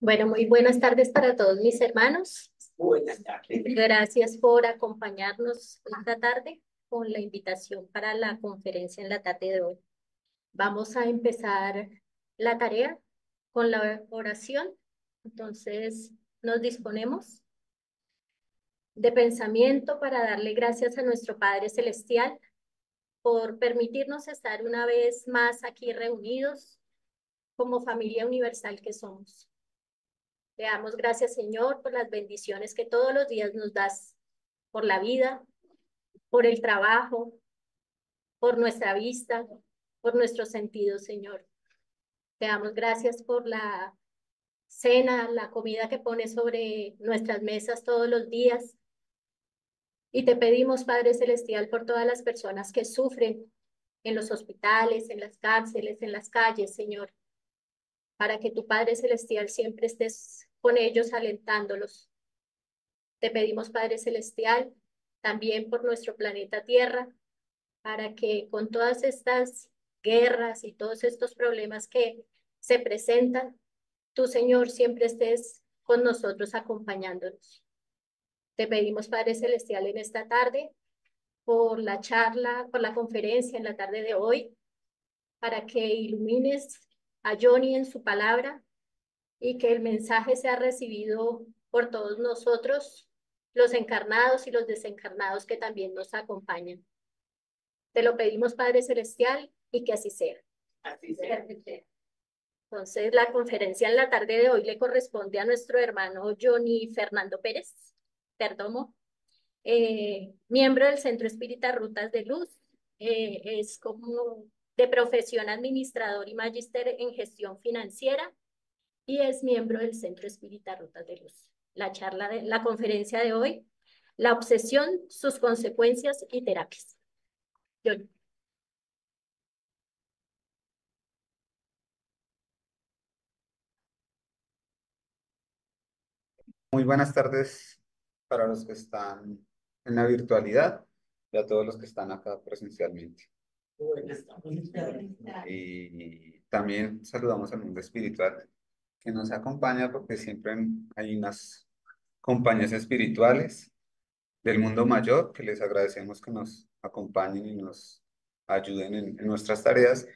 Bueno, muy buenas tardes para todos mis hermanos. Buenas tardes. Gracias por acompañarnos esta tarde con la invitación para la conferencia en la tarde de hoy. Vamos a empezar la tarea con la oración. Entonces, nos disponemos de pensamiento para darle gracias a nuestro Padre Celestial por permitirnos estar una vez más aquí reunidos como familia universal que somos. Te damos gracias, Señor, por las bendiciones que todos los días nos das, por la vida, por el trabajo, por nuestra vista, por nuestros sentidos, Señor. Te damos gracias por la cena, la comida que pones sobre nuestras mesas todos los días. Y te pedimos, Padre Celestial, por todas las personas que sufren en los hospitales, en las cárceles, en las calles, Señor, para que tu Padre Celestial siempre estés con ellos alentándolos. Te pedimos, Padre Celestial, también por nuestro planeta Tierra, para que con todas estas guerras y todos estos problemas que se presentan, tú, Señor, siempre estés con nosotros acompañándonos. Te pedimos, Padre Celestial, en esta tarde, por la charla, por la conferencia en la tarde de hoy, para que ilumines a Johnny en su palabra y que el mensaje sea recibido por todos nosotros, los encarnados y los desencarnados que también nos acompañan. Te lo pedimos, Padre Celestial, y que así sea. Así sea. Entonces, la conferencia en la tarde de hoy le corresponde a nuestro hermano Johnny Fernando Pérez Perdomo, miembro del Centro Espírita Rutas de Luz. Es como de profesión administrador y magíster en gestión financiera y es miembro del Centro Espírita Rutas de Luz. La conferencia de hoy, la obsesión, sus consecuencias y terapias. Johnny. Muy buenas tardes para los que están en la virtualidad y a todos los que están acá presencialmente. Buenas tardes. Y también saludamos al mundo espiritual que nos acompaña porque siempre hay unas compañías espirituales del mundo mayor que les agradecemos que nos acompañen y nos ayuden en nuestras tareas.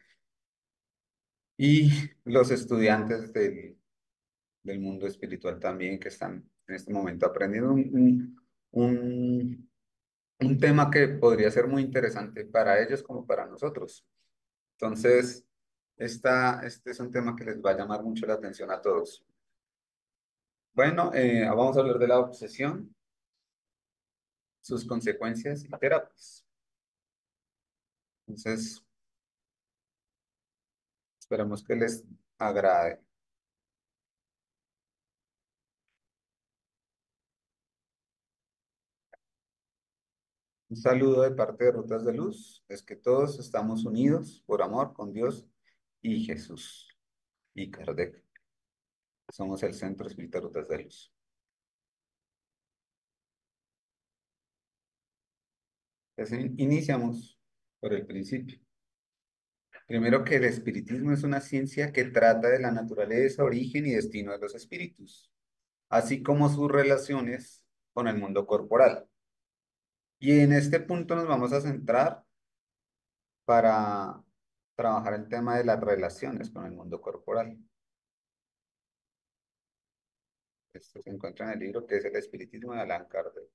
Y los estudiantes del mundo espiritual también que están en este momento aprendiendo un, un tema que podría ser muy interesante para ellos como para nosotros. Entonces, este es un tema que les va a llamar mucho la atención a todos. Bueno, vamos a hablar de la obsesión, sus consecuencias y terapias. Entonces, esperamos que les agrade. Un saludo de parte de Rutas de Luz, es que todos estamos unidos por amor con Dios y Jesús y Kardec. Somos el Centro Espírita Rutas de Luz. Entonces, iniciamos por el principio. Primero que el espiritismo es una ciencia que trata de la naturaleza, origen y destino de los espíritus, así como sus relaciones con el mundo corporal. Y en este punto nos vamos a centrar para trabajar el tema de las relaciones con el mundo corporal. Esto se encuentra en el libro que es El espiritismo de Allan Kardec.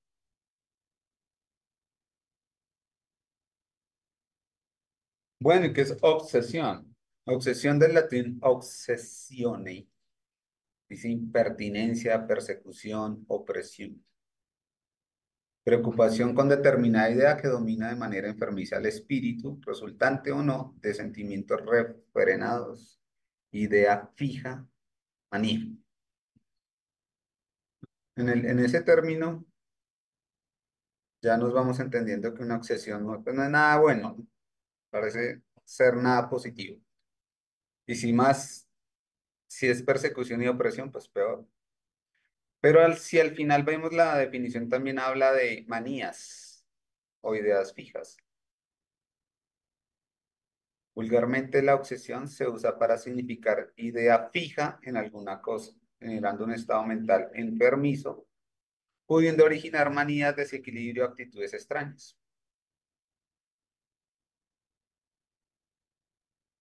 Bueno, ¿y qué es obsesión? Obsesión del latín obsessione. Dice impertinencia, persecución, opresión. Preocupación con determinada idea que domina de manera enfermiza al espíritu, resultante o no de sentimientos refrenados, idea fija, manía. En ese término ya nos vamos entendiendo que una obsesión no, pues no es nada bueno, ¿no? Parece ser nada positivo. Y si es persecución y opresión, pues peor. Pero si al final vemos la definición también habla de manías o ideas fijas. Vulgarmente la obsesión se usa para significar idea fija en alguna cosa, generando un estado mental enfermizo, pudiendo originar manías, desequilibrio, actitudes extrañas.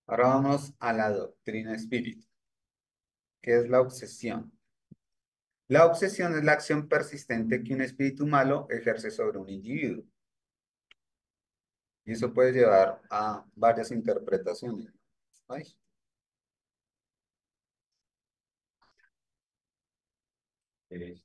Ahora vamos a la doctrina espírita, que es la obsesión. La obsesión es la acción persistente que un espíritu malo ejerce sobre un individuo. Y eso puede llevar a varias interpretaciones. Ay. Eh,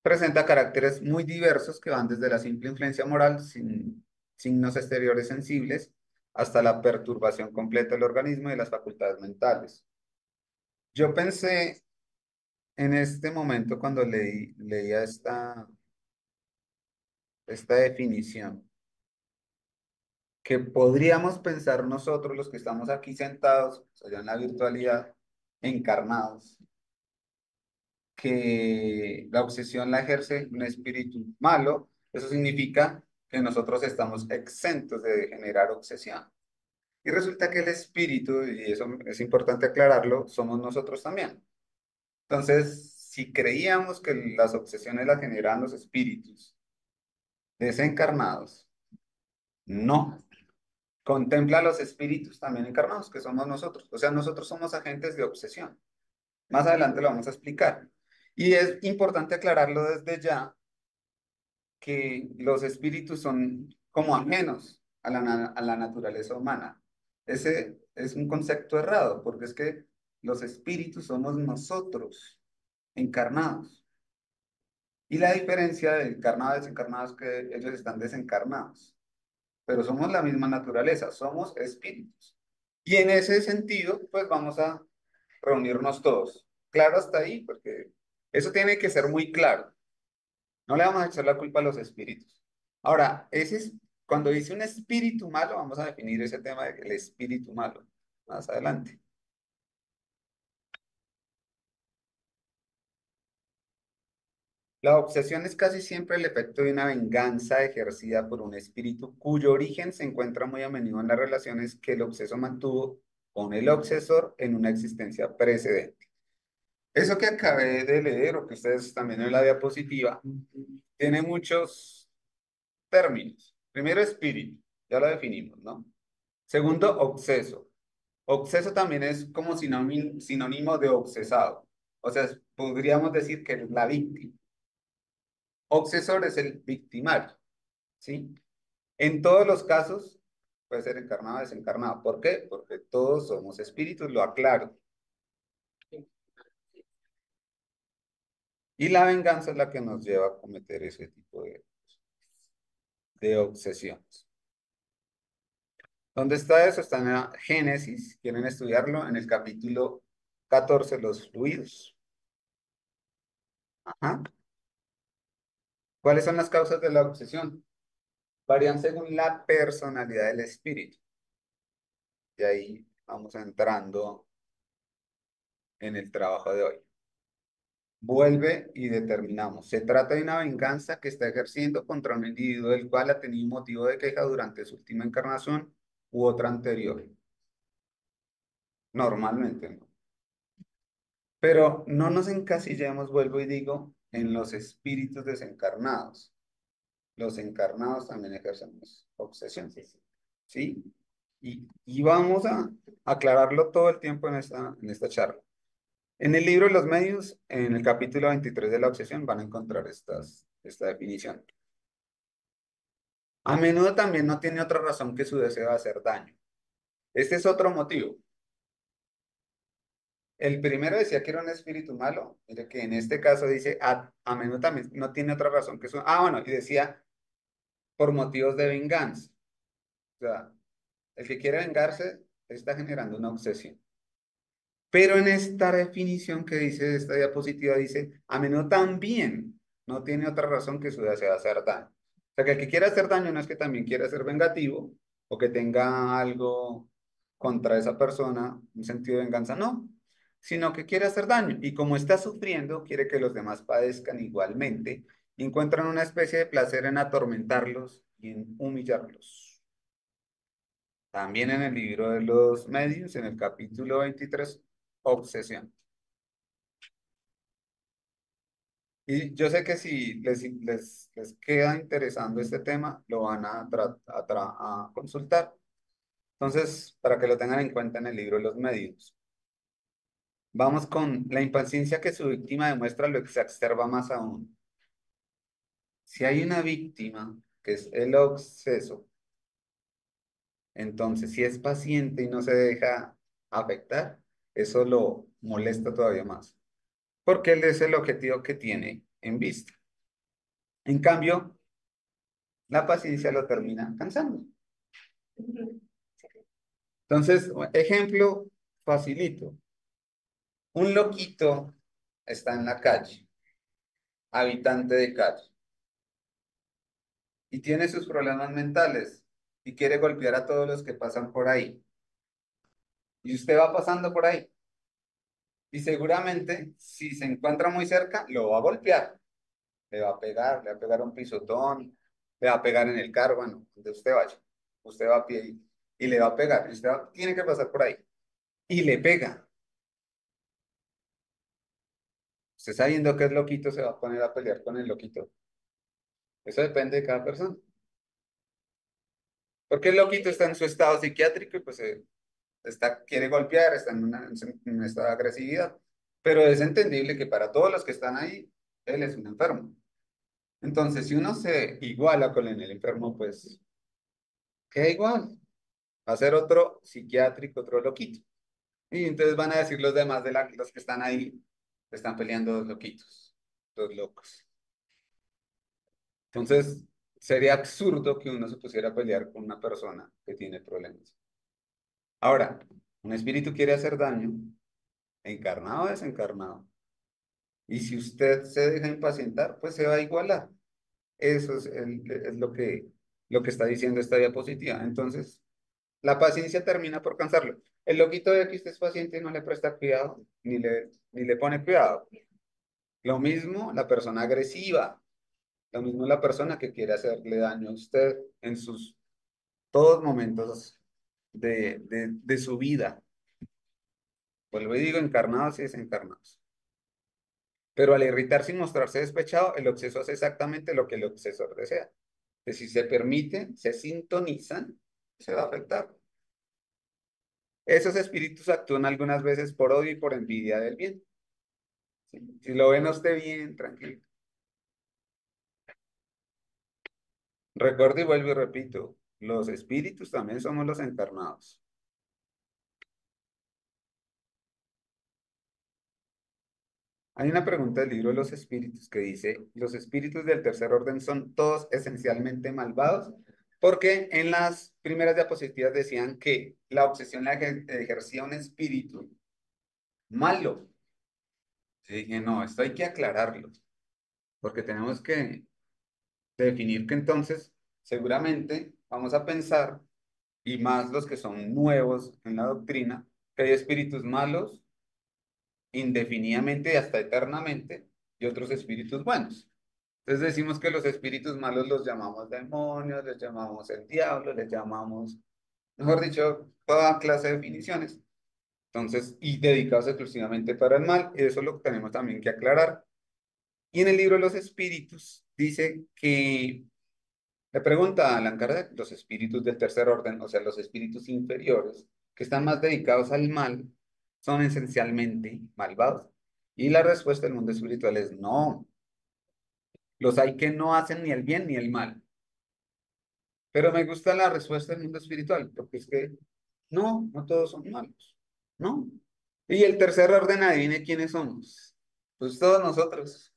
Presenta caracteres muy diversos que van desde la simple influencia moral, sin signos exteriores sensibles, hasta la perturbación completa del organismo y de las facultades mentales. Yo pensé en este momento cuando leía esta definición, que podríamos pensar nosotros, los que estamos aquí sentados, o sea, en la virtualidad, encarnados, que la obsesión la ejerce un espíritu malo. Eso significa que nosotros estamos exentos de generar obsesión. Y resulta que el espíritu, y eso es importante aclararlo, somos nosotros también. Entonces, si creíamos que las obsesiones las generan los espíritus desencarnados, no. Contempla a los espíritus también encarnados, que somos nosotros. O sea, nosotros somos agentes de obsesión. Más adelante lo vamos a explicar. Y es importante aclararlo desde ya, que los espíritus son como ajenos a a la naturaleza humana. Ese es un concepto errado, porque es que los espíritus somos nosotros, encarnados. Y la diferencia de encarnados y desencarnados es que ellos están desencarnados, pero somos la misma naturaleza, somos espíritus. Y en ese sentido, pues vamos a reunirnos todos. Claro hasta ahí, porque eso tiene que ser muy claro. No le vamos a echar la culpa a los espíritus. Ahora, cuando dice un espíritu malo, vamos a definir ese tema del espíritu malo más adelante. La obsesión es casi siempre el efecto de una venganza ejercida por un espíritu cuyo origen se encuentra muy a menudo en las relaciones que el obseso mantuvo con el obsesor en una existencia precedente. Eso que acabé de leer, o que ustedes también en la diapositiva, tiene muchos términos. Primero, espíritu, ya lo definimos, ¿no? Segundo, obseso. Obseso también es como sinónimo de obsesado. O sea, podríamos decir que es la víctima. Obsesor es el victimario, ¿sí? En todos los casos puede ser encarnado o desencarnado. ¿Por qué? Porque todos somos espíritus, lo aclaro. Y la venganza es la que nos lleva a cometer ese tipo de obsesiones. ¿Dónde está eso? Está en la Génesis. ¿Quieren estudiarlo? En el capítulo 14, los fluidos. Ajá. ¿Cuáles son las causas de la obsesión? Varían según la personalidad del espíritu. Y ahí vamos entrando en el trabajo de hoy. Vuelve y determinamos. Se trata de una venganza que está ejerciendo contra un individuo del cual ha tenido motivo de queja durante su última encarnación u otra anterior. Normalmente, ¿no? Pero no nos encasillemos, vuelvo y digo, en los espíritus desencarnados. Los encarnados también ejercemos obsesión, ¿sí? Y vamos a aclararlo todo el tiempo en esta charla. En el libro de los medios, en el capítulo 23 de la obsesión, van a encontrar esta definición. A menudo también no tiene otra razón que su deseo de hacer daño. Este es otro motivo. El primero decía que era un espíritu malo. Mire que en este caso dice, a menudo también no tiene otra razón que su... Ah, bueno, y decía, por motivos de venganza. O sea, el que quiere vengarse está generando una obsesión. Pero en esta definición que dice esta diapositiva, dice, a menudo también no tiene otra razón que su deseo de hacer daño. O sea, que el que quiera hacer daño no es que también quiera ser vengativo o que tenga algo contra esa persona, un sentido de venganza, no, sino que quiere hacer daño. Y como está sufriendo, quiere que los demás padezcan igualmente y encuentran una especie de placer en atormentarlos y en humillarlos. También en el libro de los medios, en el capítulo 23, obsesión. Y yo sé que si les queda interesando este tema, lo van a consultar. Entonces, para que lo tengan en cuenta en el libro Los Medios. Vamos con la impaciencia que su víctima demuestra, lo que se exacerba más aún. Si hay una víctima, que es el obseso, entonces si es paciente y no se deja afectar, eso lo molesta todavía más, porque él es el objetivo que tiene en vista. En cambio, la paciencia lo termina cansando. Entonces, ejemplo facilito. Un loquito está en la calle, habitante de calle, y tiene sus problemas mentales y quiere golpear a todos los que pasan por ahí. Y usted va pasando por ahí y seguramente si se encuentra muy cerca, lo va a golpear, le va a pegar un pisotón, le va a pegar en el carro, bueno, donde usted vaya. Usted va a pie y le va a pegar. Y tiene que pasar por ahí. Y le pega. Usted sabiendo que es loquito, se va a poner a pelear con el loquito. Eso depende de cada persona. Porque el loquito está en su estado psiquiátrico y pues quiere golpear, está en un estado de agresividad. Pero es entendible que para todos los que están ahí, él es un enfermo. Entonces, si uno se iguala con el enfermo, pues queda igual. Va a ser otro psiquiátrico, otro loquito. Y entonces van a decir los demás los que están ahí, están peleando dos loquitos, dos locos. Entonces, sería absurdo que uno se pusiera a pelear con una persona que tiene problemas. Ahora, un espíritu quiere hacer daño, encarnado o desencarnado. Y si usted se deja impacientar, pues se va a igualar. Eso es lo que está diciendo esta diapositiva. Entonces, la paciencia termina por cansarlo. El loquito ve que usted es paciente y no le presta cuidado, ni le pone cuidado. Lo mismo la persona agresiva, lo mismo la persona que quiere hacerle daño a usted en sus todos momentos de su vida. Vuelvo y digo, encarnados y desencarnados. Pero al irritarse y mostrarse despechado, el obseso hace exactamente lo que el obsesor desea. Que si se permite, se sintonizan, se va a afectar. Esos espíritus actúan algunas veces por odio y por envidia del bien. ¿Sí? Si lo ven a usted bien, tranquilo. Recuerdo y vuelvo y repito, los espíritus también somos los encarnados. Hay una pregunta del libro de los espíritus que dice, ¿los espíritus del tercer orden son todos esencialmente malvados? Porque en las primeras diapositivas decían que la obsesión la ejercía un espíritu malo. Yo dije, no, esto hay que aclararlo, porque tenemos que definir que entonces seguramente vamos a pensar, y más los que son nuevos en la doctrina, que hay espíritus malos indefinidamente y hasta eternamente y otros espíritus buenos. Entonces decimos que los espíritus malos los llamamos demonios, les llamamos el diablo, les llamamos, mejor dicho, toda clase de definiciones. Entonces, y dedicados exclusivamente para el mal, eso lo tenemos también que aclarar. Y en el libro de los espíritus dice que le pregunta a Allan Kardec, los espíritus del tercer orden, o sea, los espíritus inferiores, que están más dedicados al mal, son esencialmente malvados. Y la respuesta del mundo espiritual es no. Los hay que no hacen ni el bien ni el mal. Pero me gusta la respuesta del mundo espiritual, porque es que no todos son malos. No. Y el tercer orden, adivine quiénes somos. Pues todos nosotros.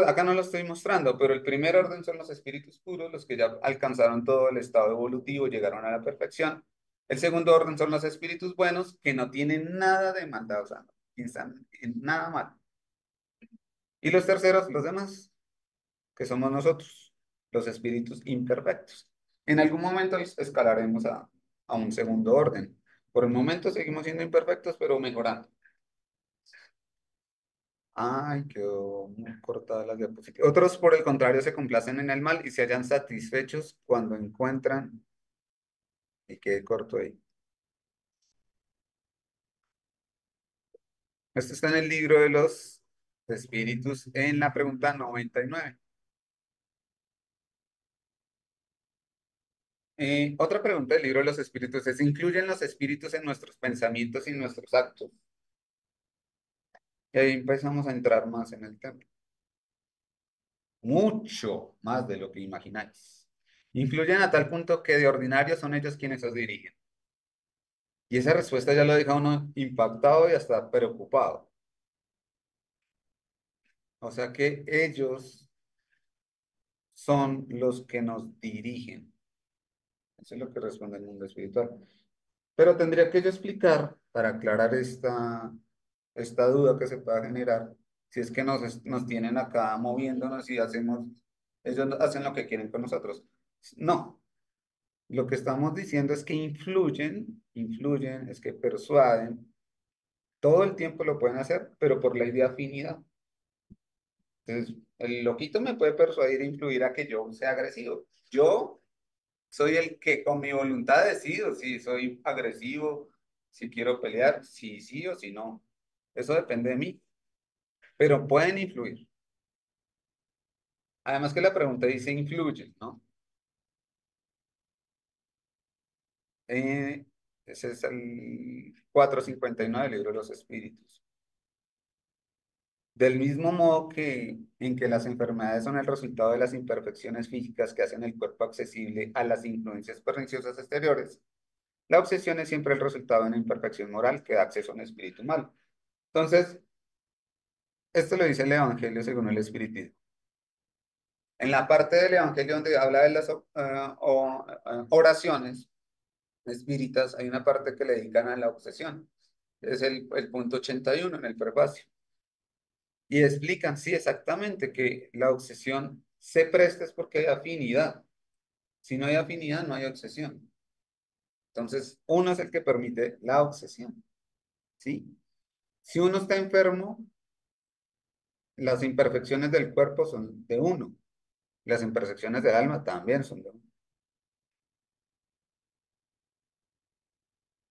Acá no lo estoy mostrando, pero el primer orden son los espíritus puros, los que ya alcanzaron todo el estado evolutivo, llegaron a la perfección. El segundo orden son los espíritus buenos, que no tienen nada de maldad, o sea, no piensan en nada mal. Y los terceros, los demás, que somos nosotros, los espíritus imperfectos. En algún momento escalaremos a un segundo orden. Por el momento seguimos siendo imperfectos, pero mejorando. Ay, quedó muy cortada la diapositiva. Otros, por el contrario, se complacen en el mal y se hallan satisfechos cuando encuentran, y quede corto ahí. Esto está en el libro de los espíritus en la pregunta 99. Otra pregunta del libro de los espíritus es, ¿incluyen los espíritus en nuestros pensamientos y nuestros actos? Y ahí empezamos a entrar más en el tema. Mucho más de lo que imagináis. Influyen a tal punto que de ordinario son ellos quienes os dirigen. Y esa respuesta ya lo deja a uno impactado y hasta preocupado. O sea que ellos son los que nos dirigen. Eso es lo que responde el mundo espiritual. Pero tendría que yo explicar, para aclarar esta duda que se pueda generar, si es que nos tienen acá moviéndonos y ellos hacen lo que quieren con nosotros. No, lo que estamos diciendo es que influyen, es que persuaden, todo el tiempo lo pueden hacer, pero por ley de afinidad. Entonces, el loquito me puede persuadir e influir a que yo sea agresivo. Yo soy el que con mi voluntad decido si soy agresivo, si quiero pelear, si sí o si no. Eso depende de mí, pero pueden influir. Además que la pregunta dice influyen, ¿no? Eh, Ese es el 459 del libro de los espíritus. Del mismo modo que en que las enfermedades son el resultado de las imperfecciones físicas que hacen el cuerpo accesible a las influencias perniciosas exteriores, la obsesión es siempre el resultado de una imperfección moral que da acceso a un espíritu malo. Entonces, esto lo dice el Evangelio según el Espiritismo. En la parte del Evangelio donde habla de las oraciones espíritas, hay una parte que le dedican a la obsesión. Es el punto 81 en el prefacio. Y explican, sí, exactamente, que la obsesión se presta es porque hay afinidad. Si no hay afinidad, no hay obsesión. Entonces, uno es el que permite la obsesión, ¿sí? Si uno está enfermo, las imperfecciones del cuerpo son de uno. Las imperfecciones del alma también son de uno.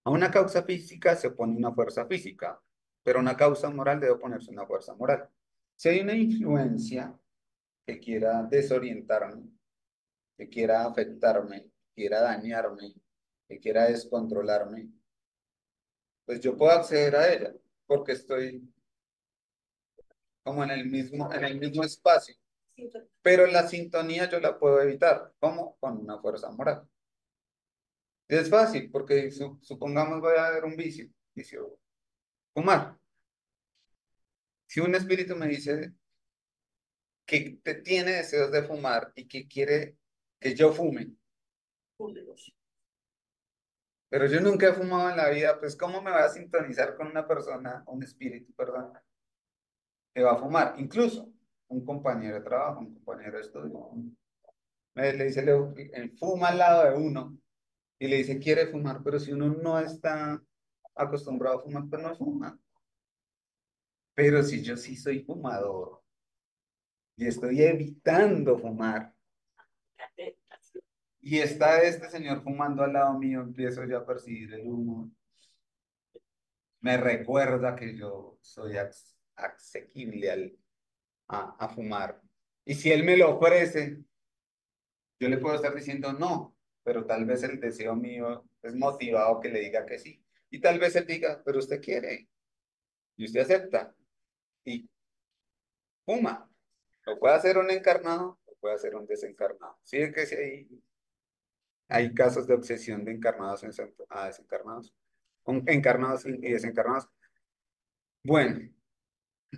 A una causa física se opone una fuerza física, pero a una causa moral debe oponerse una fuerza moral. Si hay una influencia que quiera desorientarme, que quiera afectarme, que quiera dañarme, que quiera descontrolarme, pues yo puedo acceder a ella, porque estoy como en el mismo espacio. Pero la sintonía yo la puedo evitar. ¿Cómo? Con una fuerza moral. Es fácil, porque supongamos voy a ver un vicio, fumar. Si un espíritu me dice que tiene deseos de fumar y que quiere que yo fume, pero yo nunca he fumado en la vida, pues ¿cómo me va a sintonizar con una persona, un espíritu, perdón, que va a fumar? Incluso un compañero de trabajo, un compañero de estudio, le dice, fuma al lado de uno y le dice, quiere fumar, pero si uno no está acostumbrado a fumar, pues no fuma. Pero si yo sí soy fumador y estoy evitando fumar, y está este señor fumando al lado mío, empiezo yo a percibir el humo. Me recuerda que yo soy asequible a fumar. Y si él me lo ofrece, yo le puedo estar diciendo no, pero tal vez el deseo mío es motivado que le diga que sí. Y tal vez él diga, pero usted quiere, y usted acepta, y fuma. Lo puede hacer un encarnado, lo puede hacer un desencarnado. Sí, es que sí hay casos de obsesión de encarnados a desencarnados, encarnados y desencarnados. Bueno,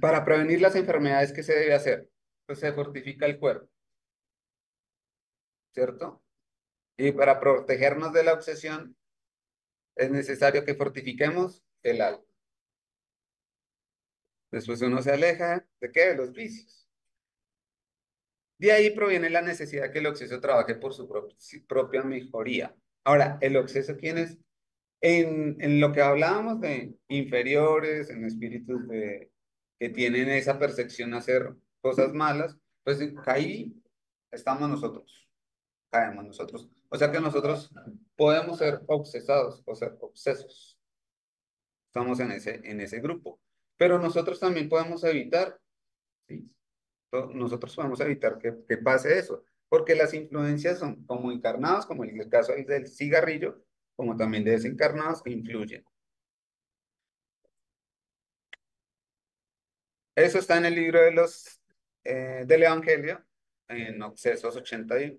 para prevenir las enfermedades, ¿qué se debe hacer? Pues se fortifica el cuerpo, ¿cierto? Y para protegernos de la obsesión, es necesario que fortifiquemos el alma. Después uno se aleja ¿de qué? De los vicios. De ahí proviene la necesidad que el obseso trabaje por su propia mejoría. Ahora, ¿el obseso quién es? En lo que hablábamos de inferiores, en espíritus que tienen esa percepción a hacer cosas malas, pues ahí estamos nosotros, caemos nosotros. O sea que nosotros podemos ser obsesados o ser obsesos. Estamos en ese grupo. Pero nosotros también podemos evitar, ¿sí? Nosotros podemos evitar que pase eso, porque las influencias son como encarnados, como en el caso del cigarrillo, como también de desencarnados que influyen. Eso está en el libro del Evangelio, en Obsesos 81.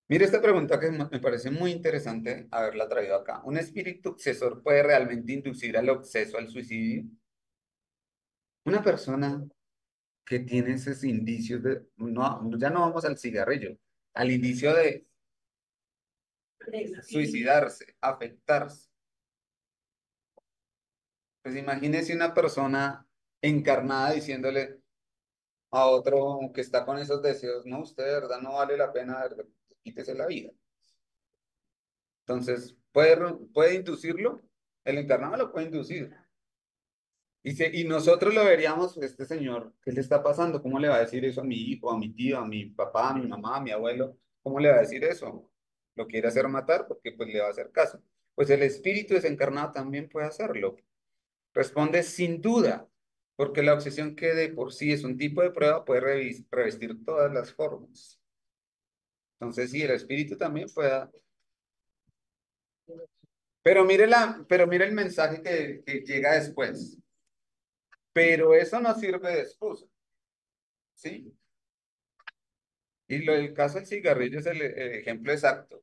Mire esta pregunta que me parece muy interesante haberla traído acá. ¿Un espíritu obsesor puede realmente inducir al obseso al suicidio? Una persona que tiene esos indicios de, no, ya no vamos al cigarrillo, al indicio de suicidarse, afectarse. Pues imagínese una persona encarnada diciéndole a otro que está con esos deseos, no, usted de verdad no vale la pena, de verdad, quítese la vida. Entonces, ¿puede inducirlo? El encarnado lo puede inducir. Y nosotros lo veríamos, este señor, ¿qué le está pasando? ¿Cómo le va a decir eso a mi hijo, a mi tío, a mi papá, a mi mamá, a mi abuelo? ¿Cómo le va a decir eso? ¿Lo quiere hacer matar? Porque pues le va a hacer caso. Pues el espíritu desencarnado también puede hacerlo. Responde sin duda, porque la obsesión que de por sí es un tipo de prueba puede revestir todas las formas. Entonces, sí, el espíritu también puede. Pero mire el mensaje que llega después. Pero eso no sirve de excusa, ¿sí? Y el caso del cigarrillo es el ejemplo exacto.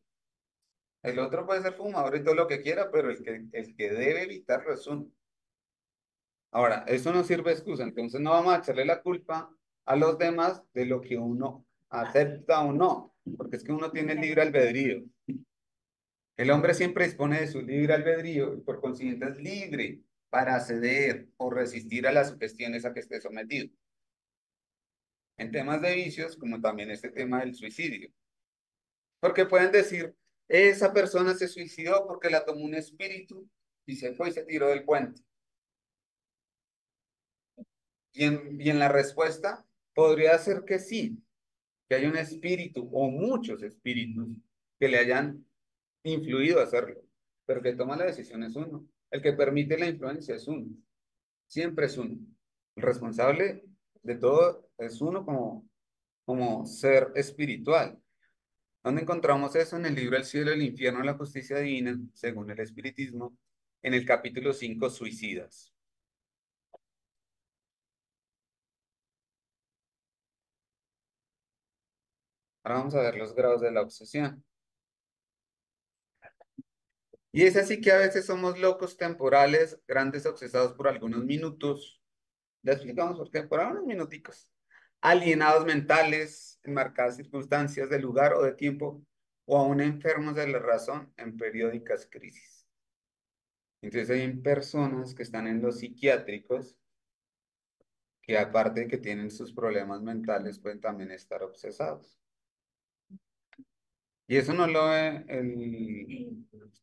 El otro puede ser fumador y todo lo que quiera, pero el que debe evitarlo es uno. Ahora, eso no sirve de excusa, entonces no vamos a echarle la culpa a los demás de lo que uno acepta o no, porque es que uno tiene el libre albedrío. El hombre siempre dispone de su libre albedrío y por consiguiente es libre para ceder o resistir a las sugestiones a que esté sometido. En temas de vicios, como también este tema del suicidio. Porque pueden decir, esa persona se suicidó porque la tomó un espíritu y se fue y se tiró del puente. Y en la respuesta podría ser que sí, que hay un espíritu o muchos espíritus que le hayan influido a hacerlo, pero que toma la decisión es uno. El que permite la influencia es uno. Siempre es uno. El responsable de todo es uno como ser espiritual. ¿Dónde encontramos eso? En el libro El cielo, el infierno, la justicia divina, según el espiritismo, en el capítulo 5 suicidas. Ahora vamos a ver los grados de la obsesión. Y es así que a veces somos locos temporales, grandes obsesados por algunos minutos. Ya explicamos por qué, por unos minuticos. Alienados mentales, en marcadas circunstancias de lugar o de tiempo, o aún enfermos de la razón en periódicas crisis. Entonces hay personas que están en los psiquiátricos que aparte de que tienen sus problemas mentales, pueden también estar obsesados. Y eso no lo ve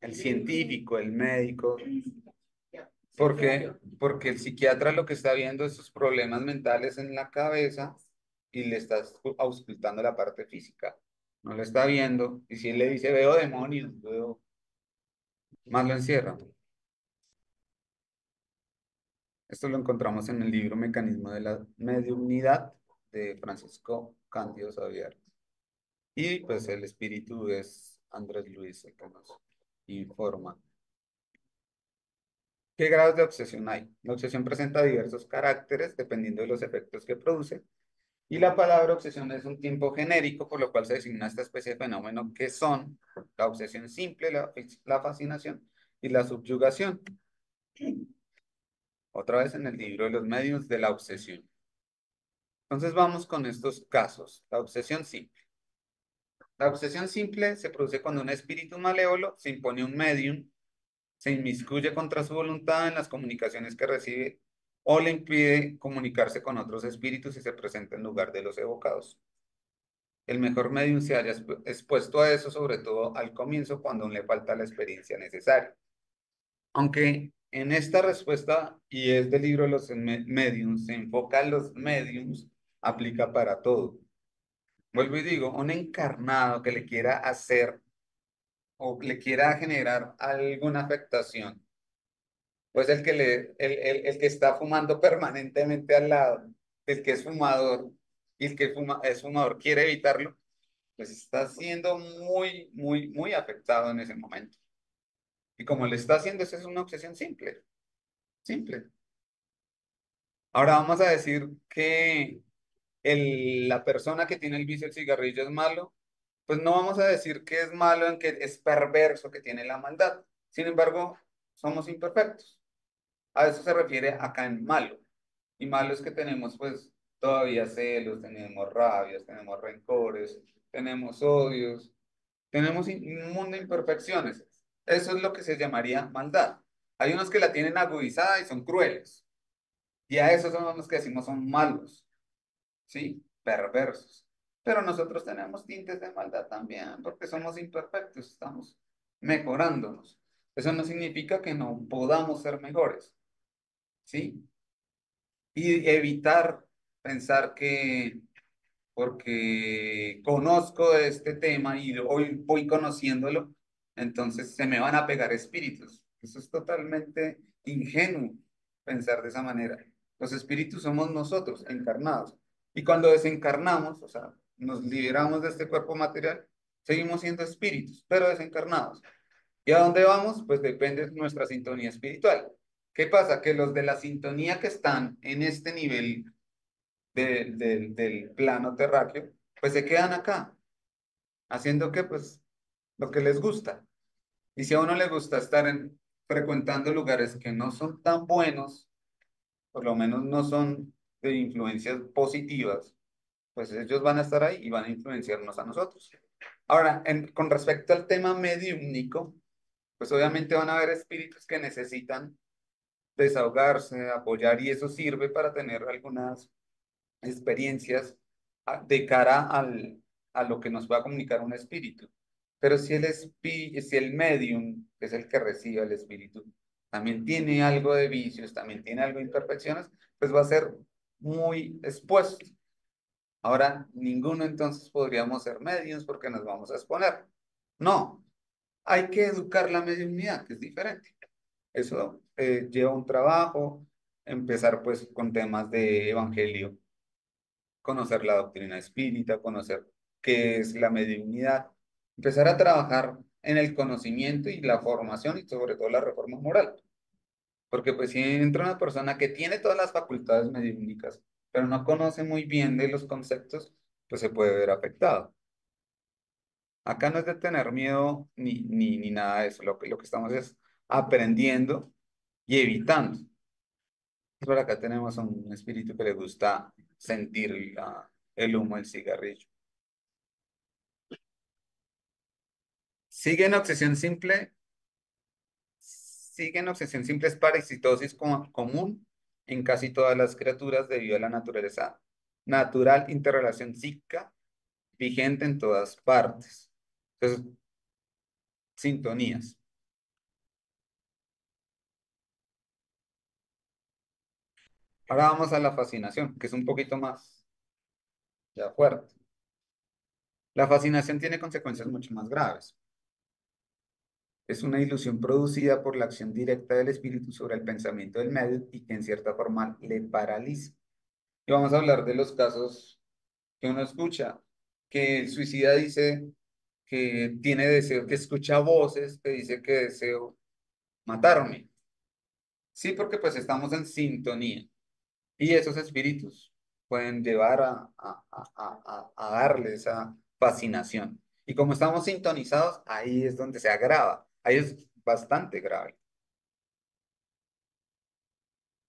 el científico, el médico, porque el psiquiatra lo que está viendo es sus problemas mentales en la cabeza y le está auscultando la parte física. No lo está viendo. Y si él le dice, veo demonios, veo, más lo encierra. Esto lo encontramos en el libro Mecanismo de la Mediunidad de Francisco Cándido Xavier. Y pues el espíritu es Andrés Luis el que nos informa. ¿Qué grados de obsesión hay? La obsesión presenta diversos caracteres dependiendo de los efectos que produce. Y la palabra obsesión es un tiempo genérico, por lo cual se designa esta especie de fenómeno que son la obsesión simple, la fascinación y la subyugación. Otra vez en el libro de los medios de la obsesión. Entonces vamos con estos casos. La obsesión simple. La obsesión simple se produce cuando un espíritu malévolo se impone un medium, se inmiscuye contra su voluntad en las comunicaciones que recibe o le impide comunicarse con otros espíritus y se presenta en lugar de los evocados. El mejor medium se haya expuesto a eso, sobre todo al comienzo, cuando aún le falta la experiencia necesaria. Aunque en esta respuesta, y es del libro de los mediums, se enfoca en los mediums, aplica para todo. Vuelvo y digo, un encarnado que le quiera hacer o le quiera generar alguna afectación Pues el que está fumando permanentemente al lado, el que es fumador, y el que es fumador quiere evitarlo, pues está siendo muy afectado en ese momento. Y como le está haciendo, esa es una obsesión simple, simple. Ahora vamos a decir que la persona que tiene el vicio del cigarrillo es malo, pues no vamos a decir que es malo en que es perverso, que tiene la maldad. Sin embargo, somos imperfectos. A eso se refiere acá en malo. Y malo es que tenemos pues todavía celos, tenemos rabias, tenemos rencores, tenemos odios, tenemos un mundo de imperfecciones. Eso es lo que se llamaría maldad. Hay unos que la tienen agudizada y son crueles. Y a esos son los que decimos son malos, ¿sí? Perversos. Pero nosotros tenemos tintes de maldad también, porque somos imperfectos, estamos mejorándonos. Eso no significa que no podamos ser mejores, ¿sí? Y evitar pensar que porque conozco de este tema y hoy voy conociéndolo, entonces se me van a pegar espíritus. Eso es totalmente ingenuo pensar de esa manera. Los espíritus somos nosotros, encarnados. Y cuando desencarnamos, o sea, nos liberamos de este cuerpo material, seguimos siendo espíritus, pero desencarnados. ¿Y a dónde vamos? Pues depende de nuestra sintonía espiritual. ¿Qué pasa? Que los de la sintonía que están en este nivel del plano terráqueo, pues se quedan acá, haciendo que, pues, lo que les gusta. Y si a uno le gusta estar frecuentando lugares que no son tan buenos, por lo menos no son de influencias positivas, pues ellos van a estar ahí y van a influenciarnos a nosotros. Ahora, con respecto al tema mediúmnico, pues obviamente van a haber espíritus que necesitan desahogarse, apoyar, y eso sirve para tener algunas experiencias de cara a lo que nos va a comunicar un espíritu. Pero si el medium, que es el que recibe el espíritu, también tiene algo de vicios, también tiene algo de imperfecciones, pues va a ser muy expuesto. Ahora, ninguno entonces podríamos ser mediums porque nos vamos a exponer. No, hay que educar la mediunidad, que es diferente. Eso lleva un trabajo, empezar pues con temas de evangelio, conocer la doctrina espírita, conocer qué es la mediunidad, empezar a trabajar en el conocimiento y la formación y sobre todo la reforma moral. Porque pues si entra una persona que tiene todas las facultades mediúnicas, pero no conoce muy bien de los conceptos, pues se puede ver afectado. Acá no es de tener miedo ni nada de eso, lo que estamos es aprendiendo y evitando. Por acá tenemos a un espíritu que le gusta sentir el humo del cigarrillo. Sigue en obsesión simple, sigue en obsesión simple es parasitosis común en casi todas las criaturas debido a la naturaleza natural interrelación psíquica vigente en todas partes. Entonces, sintonías. Ahora vamos a la fascinación, que es un poquito más ya fuerte. La fascinación tiene consecuencias mucho más graves. Es una ilusión producida por la acción directa del espíritu sobre el pensamiento del medio y que en cierta forma le paraliza. Y vamos a hablar de los casos que uno escucha, que el suicida dice que tiene deseo, que escucha voces, que dice que deseo matarme. Sí, porque pues estamos en sintonía y esos espíritus pueden llevar a darle esa fascinación. Y como estamos sintonizados, ahí es donde se agrava, ahí es bastante grave.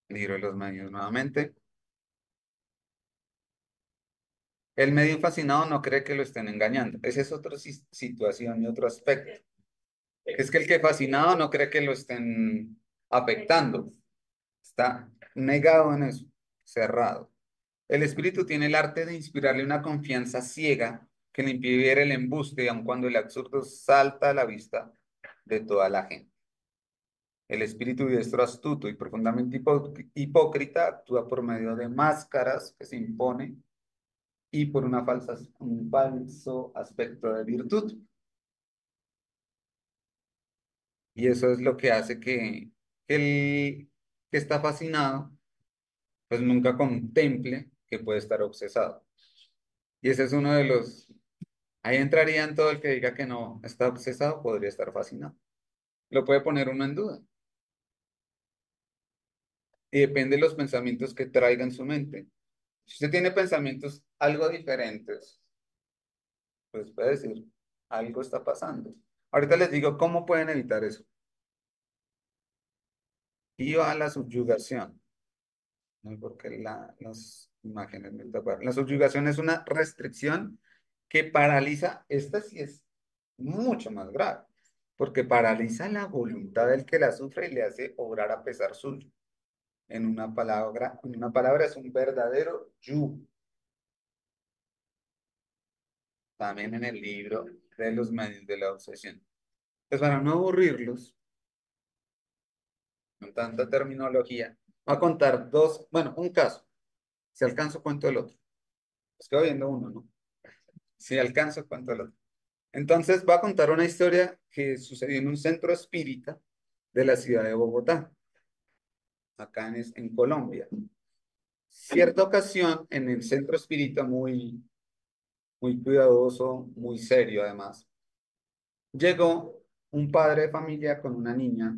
Libro de los medios nuevamente. El medio fascinado no cree que lo estén engañando. Esa es otra situación y otro aspecto. Es que el que fascinado no cree que lo estén afectando. Está negado en eso, cerrado. El espíritu tiene el arte de inspirarle una confianza ciega que le impide ver el embuste, aun cuando el absurdo salta a la vista de toda la gente. El espíritu diestro, astuto y profundamente hipócrita actúa por medio de máscaras que se impone y por un falso aspecto de virtud. Y eso es lo que hace El que está fascinado, pues nunca contemple que puede estar obsesado. Y ese es uno de los, ahí entraría en todo el que diga que no está obsesado, podría estar fascinado. Lo puede poner uno en duda. Y depende de los pensamientos que traiga en su mente. Si usted tiene pensamientos algo diferentes, pues puede decir, algo está pasando. Ahorita les digo cómo pueden evitar eso. Y va a la subyugación. No sé por qué las imágenes me taparon. La subyugación es una restricción que paraliza, esta sí es mucho más grave, porque paraliza la voluntad del que la sufre y le hace obrar a pesar suyo. En una palabra es un verdadero yugo. También en el libro de los medios de la obsesión. Pues para no aburrirlos con tanta terminología, voy a contar dos, bueno, un caso. Si alcanzo, cuento el otro. Estoy viendo uno, ¿no? Si alcanzo, cuento el otro. Entonces, va a contar una historia que sucedió en un centro espírita de la ciudad de Bogotá, acá en Colombia. Cierta ocasión, en el centro espírita, muy cuidadoso, muy serio además, llegó un padre de familia con una niña,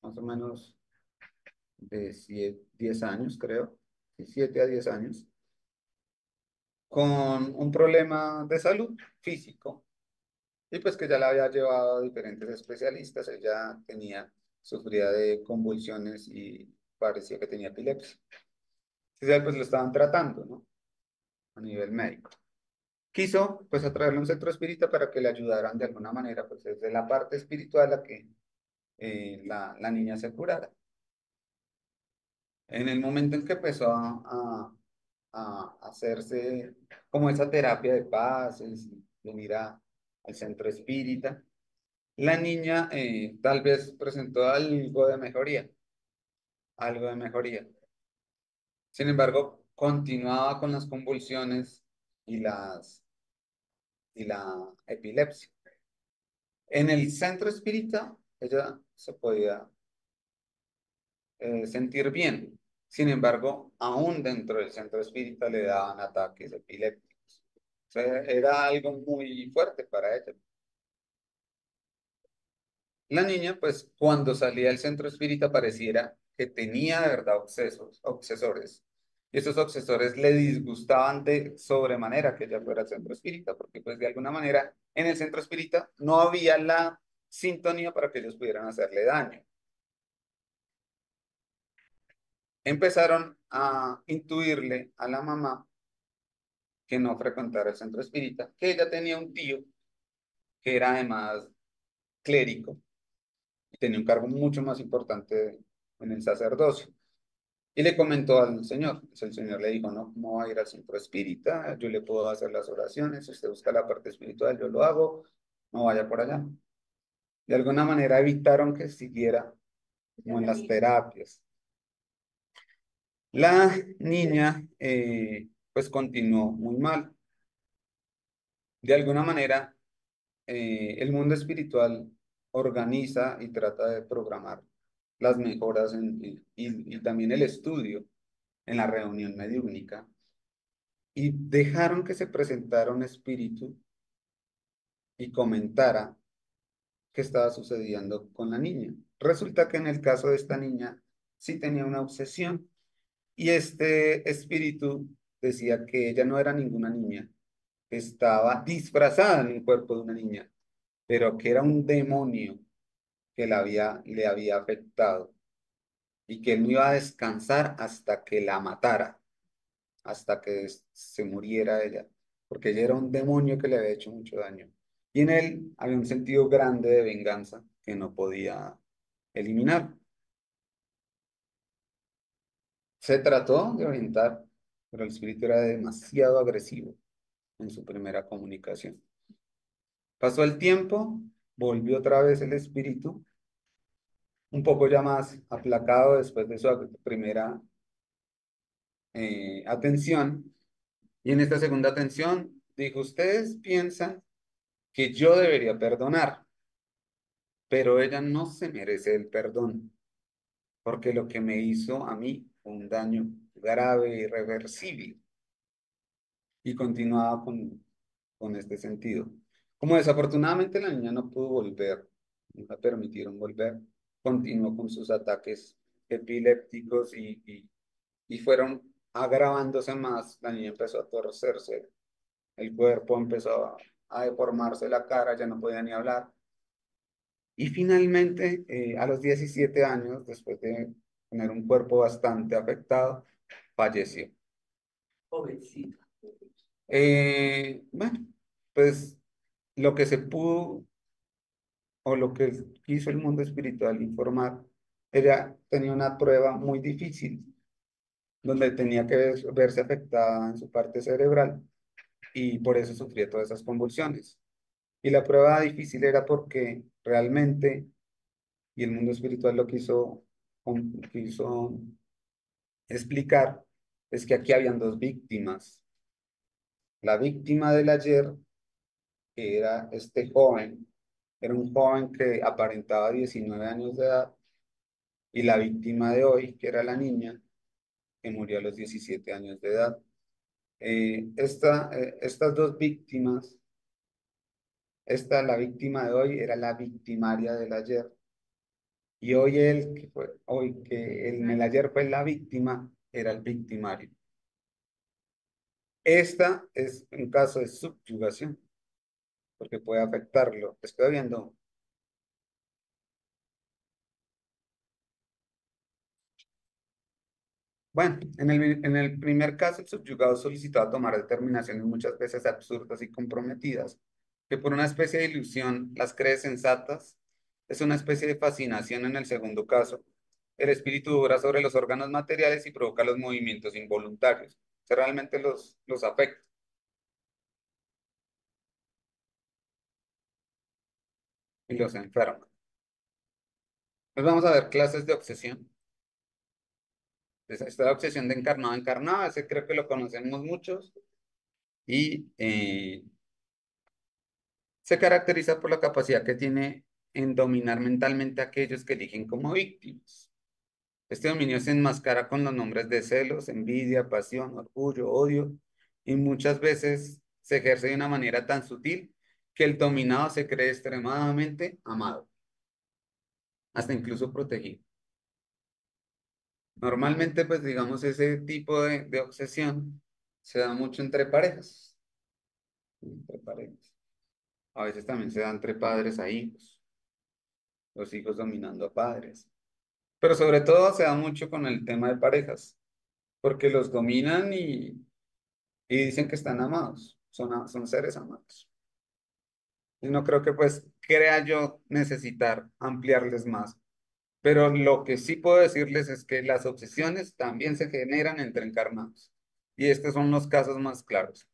más o menos de 10 años, creo, de 7 a 10 años, con un problema de salud físico. Y pues que ya la había llevado a diferentes especialistas, ella sufría de convulsiones y parecía que tenía epilepsia. Entonces, pues lo estaban tratando, ¿no? A nivel médico. Quiso, pues, atraerle a un centro espírita para que le ayudaran de alguna manera, pues, desde la parte espiritual a que la niña se curara. En el momento en que empezó a hacerse como esa terapia de pases, y venir al centro espírita, la niña tal vez presentó algo de mejoría. Sin embargo, continuaba con las convulsiones y la epilepsia. En el centro espírita, ella se podía sentir bien. Sin embargo, aún dentro del centro espírita le daban ataques epilépticos. O sea, era algo muy fuerte para ella. La niña, pues, cuando salía del centro espírita pareciera que tenía de verdad obsesores. Y esos obsesores le disgustaban de sobremanera que ella fuera al centro espírita, porque pues de alguna manera en el centro espírita no había la sintonía para que ellos pudieran hacerle daño. Empezaron a intuirle a la mamá que no frecuentara el centro espírita, que ella tenía un tío que era además clérigo y tenía un cargo mucho más importante en el sacerdocio. Y le comentó al Señor. Pues el Señor le dijo, no, no va a ir al centro espírita, yo le puedo hacer las oraciones, si usted busca la parte espiritual, yo lo hago, no vaya por allá. De alguna manera evitaron que siguiera como en las terapias. La niña pues continuó muy mal. De alguna manera, el mundo espiritual organiza y trata de programar las mejoras y también el estudio en la reunión mediúnica y dejaron que se presentara un espíritu y comentara qué estaba sucediendo con la niña. Resulta que en el caso de esta niña sí tenía una obsesión y este espíritu decía que ella no era ninguna niña, que estaba disfrazada en el cuerpo de una niña, pero que era un demonio que le había afectado y que él no iba a descansar hasta que la matara, hasta que se muriera ella, porque ella era un demonio que le había hecho mucho daño. Y en él había un sentido grande de venganza que no podía eliminar. Se trató de orientar, pero el espíritu era demasiado agresivo en su primera comunicación. Pasó el tiempo, volvió otra vez el espíritu, un poco ya más aplacado después de su primera atención. Y en esta segunda atención dijo, ustedes piensan que yo debería perdonar, pero ella no se merece el perdón. porque lo que me hizo a mí fue un daño grave, irreversible. Y continuaba con este sentido. Como desafortunadamente la niña no pudo volver, no la permitieron volver, continuó con sus ataques epilépticos y fueron agravándose más. La niña empezó a torcerse, el cuerpo empezó a deformarse la cara, ya no podía ni hablar. Y finalmente, a los 17 años, después de tener un cuerpo bastante afectado, falleció. Jovencita. Bueno, pues lo que se pudo o lo que quiso el mundo espiritual informar, ella tenía una prueba muy difícil, donde tenía que verse afectada en su parte cerebral y por eso sufría todas esas convulsiones. Y la prueba difícil era porque realmente, y el mundo espiritual lo quiso explicar, es que aquí habían dos víctimas. La víctima del ayer, que era este joven, era un joven que aparentaba 19 años de edad, y la víctima de hoy, que era la niña, que murió a los 17 años de edad. Estas dos víctimas, la víctima de hoy, era la victimaria del ayer, y hoy en el ayer fue la víctima, era el victimario. Esta es un caso de subyugación, porque puede afectarlo. Estoy viendo. Bueno, en el primer caso, el subyugado solicitaba tomar determinaciones muchas veces absurdas y comprometidas, que por una especie de ilusión las cree sensatas. Es una especie de fascinación en el segundo caso. El espíritu dura sobre los órganos materiales y provoca los movimientos involuntarios. O sea, realmente los afecta y los enferma. Pues vamos a ver clases de obsesión. Está la obsesión de encarnado a encarnado, ese creo que lo conocemos muchos. Y se caracteriza por la capacidad que tiene en dominar mentalmente a aquellos que eligen como víctimas. Este dominio se enmascara con los nombres de celos, envidia, pasión, orgullo, odio, y muchas veces se ejerce de una manera tan sutil que el dominado se cree extremadamente amado, hasta incluso protegido. Normalmente, pues digamos, ese tipo de obsesión se da mucho entre parejas, entre parejas. A veces también se da entre padres a hijos, los hijos dominando a padres. Pero sobre todo se da mucho con el tema de parejas, porque los dominan y dicen que están amados, son seres amados. Y no creo que pues crea yo necesitar ampliarles más. Pero lo que sí puedo decirles es que las obsesiones también se generan entre encarnados. Y estos son los casos más claros.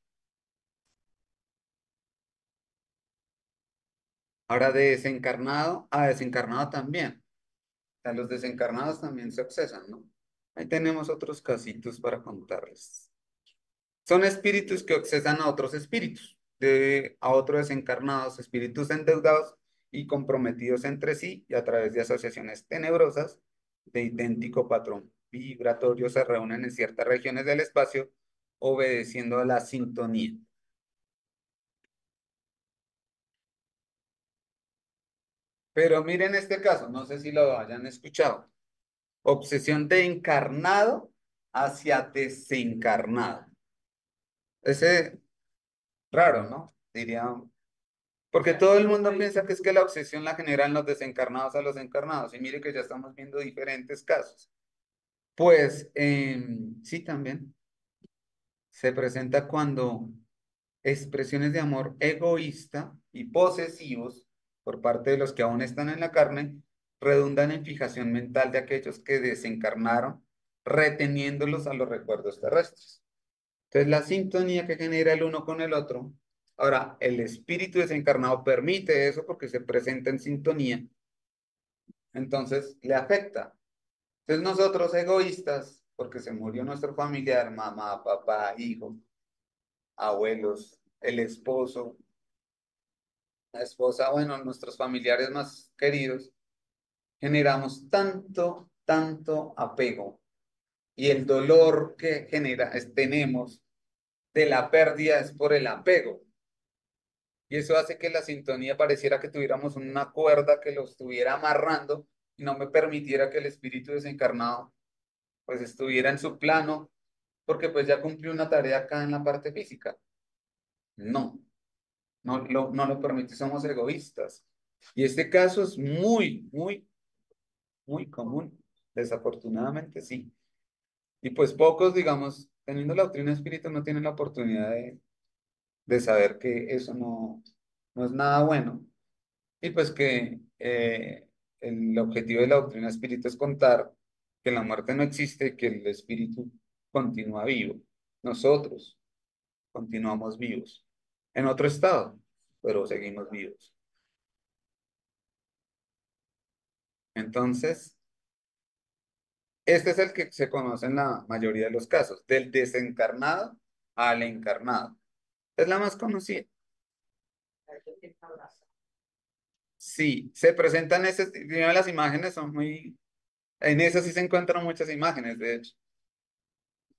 Ahora de desencarnado a desencarnado también. O sea, los desencarnados también se obsesan, ¿no? Ahí tenemos otros casitos para contarles. Son espíritus que obsesan a otros espíritus, a otros desencarnados, espíritus endeudados y comprometidos entre sí y a través de asociaciones tenebrosas de idéntico patrón vibratorio se reúnen en ciertas regiones del espacio obedeciendo a la sintonía. Pero miren este caso, no sé si lo hayan escuchado. Obsesión de encarnado hacia desencarnado. Ese raro, ¿no? Diría. Porque todo el mundo piensa que es que la obsesión la generan los desencarnados a los encarnados. Y mire que ya estamos viendo diferentes casos. Pues sí, también se presenta cuando expresiones de amor egoísta y posesivos por parte de los que aún están en la carne redundan en fijación mental de aquellos que desencarnaron, reteniéndolos a los recuerdos terrestres. Entonces, la sintonía que genera el uno con el otro. Ahora, el espíritu desencarnado permite eso porque se presenta en sintonía, entonces le afecta. Entonces, nosotros egoístas, porque se murió nuestro familiar, mamá, papá, hijo, abuelos, el esposo, la esposa, bueno, nuestros familiares más queridos, generamos tanto apego y el dolor que tenemos de la pérdida es por el apego. Y eso hace que la sintonía pareciera que tuviéramos una cuerda que lo estuviera amarrando y no me permitiera que el espíritu desencarnado pues estuviera en su plano, porque pues ya cumplió una tarea acá en la parte física. No, no lo permite, somos egoístas. Y este caso es muy común, desafortunadamente sí. Y pues pocos, digamos, teniendo la doctrina espírita, no tienen la oportunidad de saber que eso no es nada bueno. Y pues que el objetivo de la doctrina espírita es contar que la muerte no existe, que el espíritu continúa vivo. Nosotros continuamos vivos, en otro estado, pero seguimos vivos. Entonces, este es el que se conoce en la mayoría de los casos, del desencarnado al encarnado. Es la más conocida. Sí, se presentan esas, primero las imágenes son muy, en esas sí se encuentran muchas imágenes, de hecho.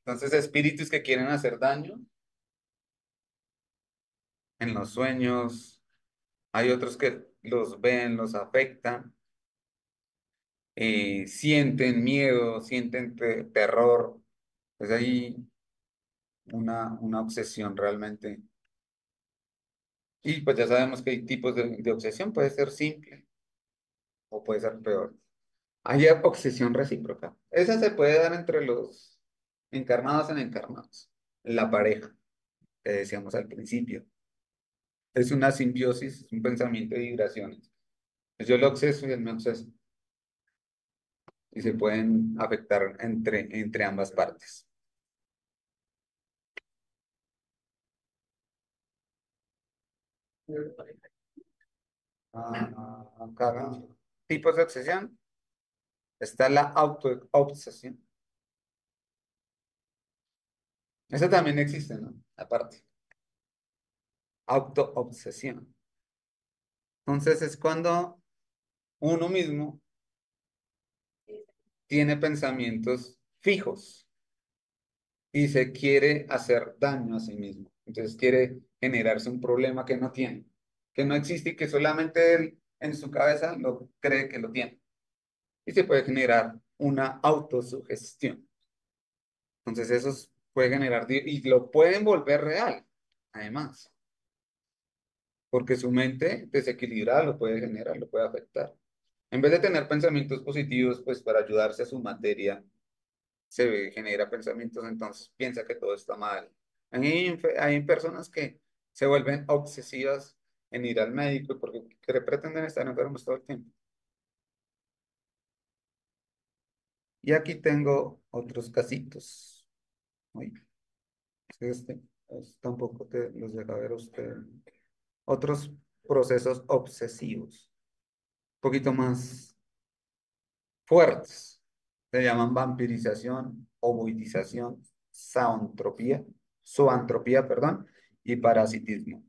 Entonces, espíritus que quieren hacer daño en los sueños, hay otros que los ven, los afectan, sienten miedo, sienten terror. Es ahí una obsesión realmente. Y pues ya sabemos que hay tipos de obsesión, puede ser simple o puede ser peor. Hay obsesión recíproca. Esa se puede dar entre los encarnados en encarnados. La pareja, que decíamos al principio. Es una simbiosis, es un pensamiento de vibraciones. Yo lo obseso y él me obsesa. Y se pueden afectar entre ambas partes. Acá, tipos de obsesión. Está la autoobsesión. Eso también existe, ¿no? Aparte. Autoobsesión. Entonces es cuando uno mismo tiene pensamientos fijos y se quiere hacer daño a sí mismo. Entonces quiere generarse un problema que no tiene, que no existe y que solamente él en su cabeza lo cree que lo tiene. Y se puede generar una autosugestión. Entonces puede generar y lo pueden volver real, además, porque su mente desequilibrada lo puede generar, lo puede afectar. En vez de tener pensamientos positivos, pues para ayudarse a su materia, genera pensamientos, entonces piensa que todo está mal. Hay personas que se vuelven obsesivas en ir al médico porque pretenden estar enfermos todo el tiempo. Y aquí tengo otros casitos. Uy, este, tampoco te los deja ver a usted. Otros procesos obsesivos, un poquito más fuertes. Se llaman vampirización, ovoidización, zoantropía, perdón, y parasitismo.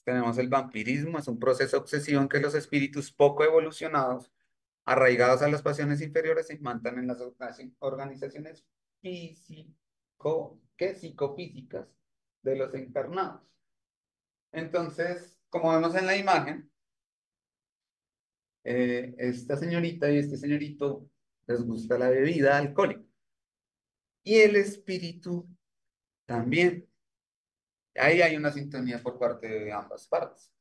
Tenemos el vampirismo, es un proceso obsesivo en que los espíritus poco evolucionados, arraigados a las pasiones inferiores, se imantan en las organizaciones psicofísicas de los encarnados. Entonces, como vemos en la imagen, esta señorita y este señorito les gusta la bebida alcohólica. Y el espíritu también. Ahí hay una sintonía por parte de ambas partes.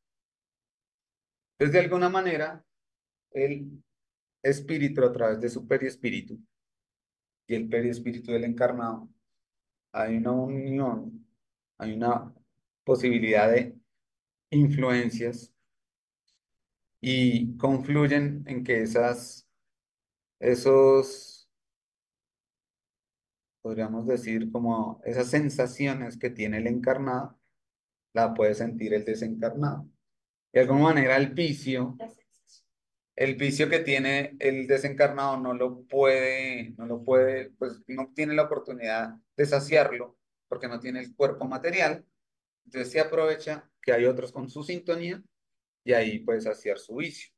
Entonces, de alguna manera, el espíritu a través de su perispíritu y el perispíritu del encarnado, hay una unión, hay una posibilidad de influencias y confluyen en que esos, podríamos decir, como esas sensaciones que tiene el encarnado, la puede sentir el desencarnado. De alguna manera, el vicio que tiene el desencarnado pues no tiene la oportunidad de saciarlo porque no tiene el cuerpo material. Entonces se aprovecha que hay otros con su sintonía y ahí puede saciar su vicio.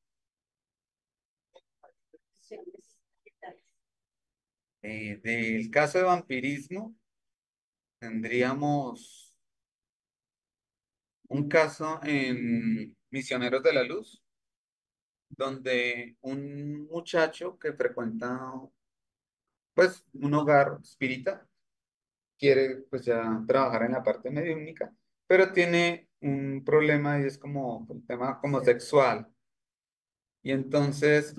Del caso de vampirismo, tendríamos un caso en Misioneros de la Luz, donde un muchacho que frecuenta pues un hogar espírita quiere pues ya trabajar en la parte mediúnica, pero tiene un problema y es como el tema como sexual. Y entonces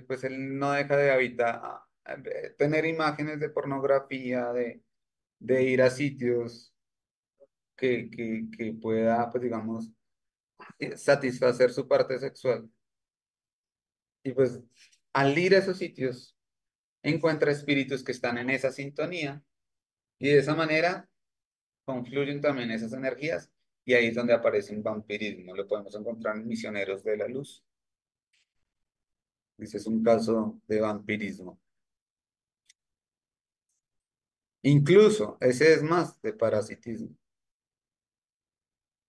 pues él no deja de habitar, tener imágenes de pornografía, de ir a sitios que pueda pues digamos satisfacer su parte sexual. Y pues al ir a esos sitios encuentra espíritus que están en esa sintonía y de esa manera confluyen también esas energías y ahí es donde aparece un vampirismo. Lo podemos encontrar en Misioneros de la Luz. Ese es un caso de vampirismo. Incluso ese es más de parasitismo.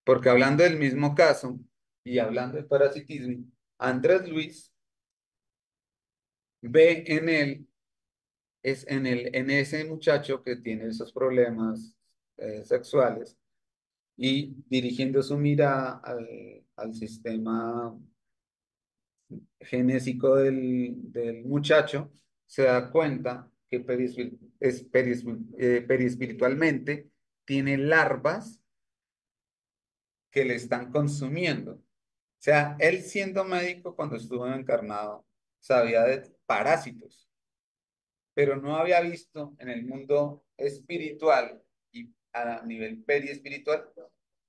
Porque hablando del mismo caso y hablando de parasitismo, Andrés Luis ve en él, en ese muchacho que tiene esos problemas sexuales y dirigiendo su mirada al sistema genésico del muchacho, se da cuenta que perispiritualmente tiene larvas que le están consumiendo. O sea, él siendo médico cuando estuvo encarnado, sabía de parásitos, pero no había visto en el mundo espiritual y a nivel periespiritual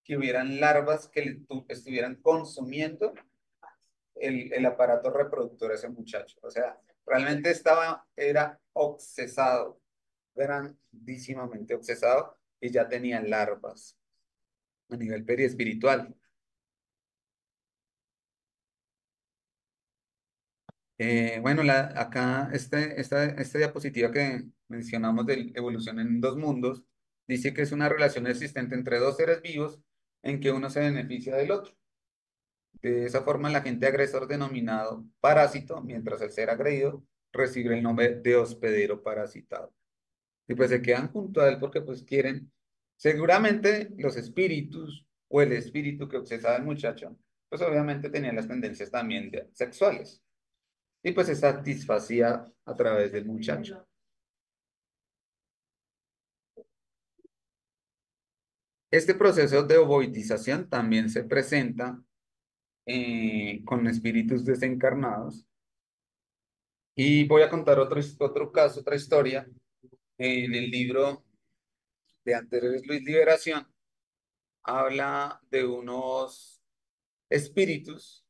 que hubieran larvas que estuvieran consumiendo el aparato reproductor de ese muchacho. O sea, realmente era obsesado, grandísimamente obsesado y ya tenía larvas a nivel periespiritual. Bueno, acá esta diapositiva que mencionamos de evolución en dos mundos, dice que es una relación existente entre dos seres vivos en que uno se beneficia del otro. De esa forma, el agente agresor denominado parásito, mientras el ser agredido recibe el nombre de hospedero parasitado. Y pues se quedan junto a él porque pues quieren, seguramente los espíritus o el espíritu que obsesaba al muchacho, pues obviamente tenía las tendencias también sexuales. Y pues se satisfacía a través del muchacho. Este proceso de ovoidización también se presenta con espíritus desencarnados. Y voy a contar otro caso, otra historia. En el libro de Andrés Luis Liberación habla de unos espíritus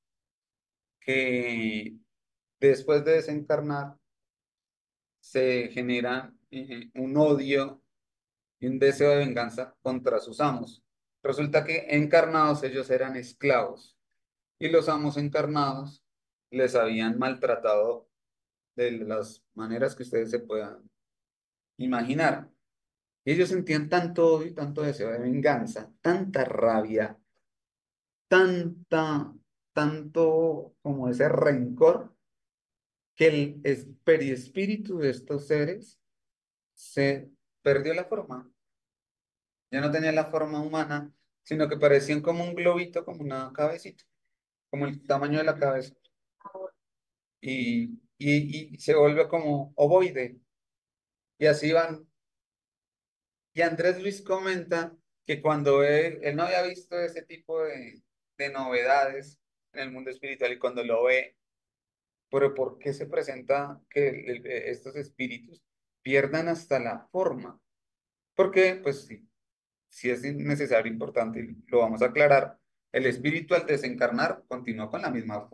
que después de desencarnar se generan un odio y un deseo de venganza contra sus amos. Resulta que encarnados ellos eran esclavos y los amos encarnados les habían maltratado de las maneras que ustedes se puedan imaginar. Ellos sentían tanto odio y tanto deseo de venganza, tanta rabia, tanta, tanto como ese rencor, que el perispíritu de estos seres se perdió la forma. Ya no tenían la forma humana, sino que parecían como un globito, como una cabecita, como el tamaño de la cabeza. Y se vuelve como ovoide. Y así van. Y Andrés Luis comenta que cuando él no había visto ese tipo de novedades en el mundo espiritual y cuando lo ve, pero ¿por qué se presenta que estos espíritus pierdan hasta la forma? Porque, pues sí, sí es necesario, importante, y lo vamos a aclarar, el espíritu al desencarnar continúa con la misma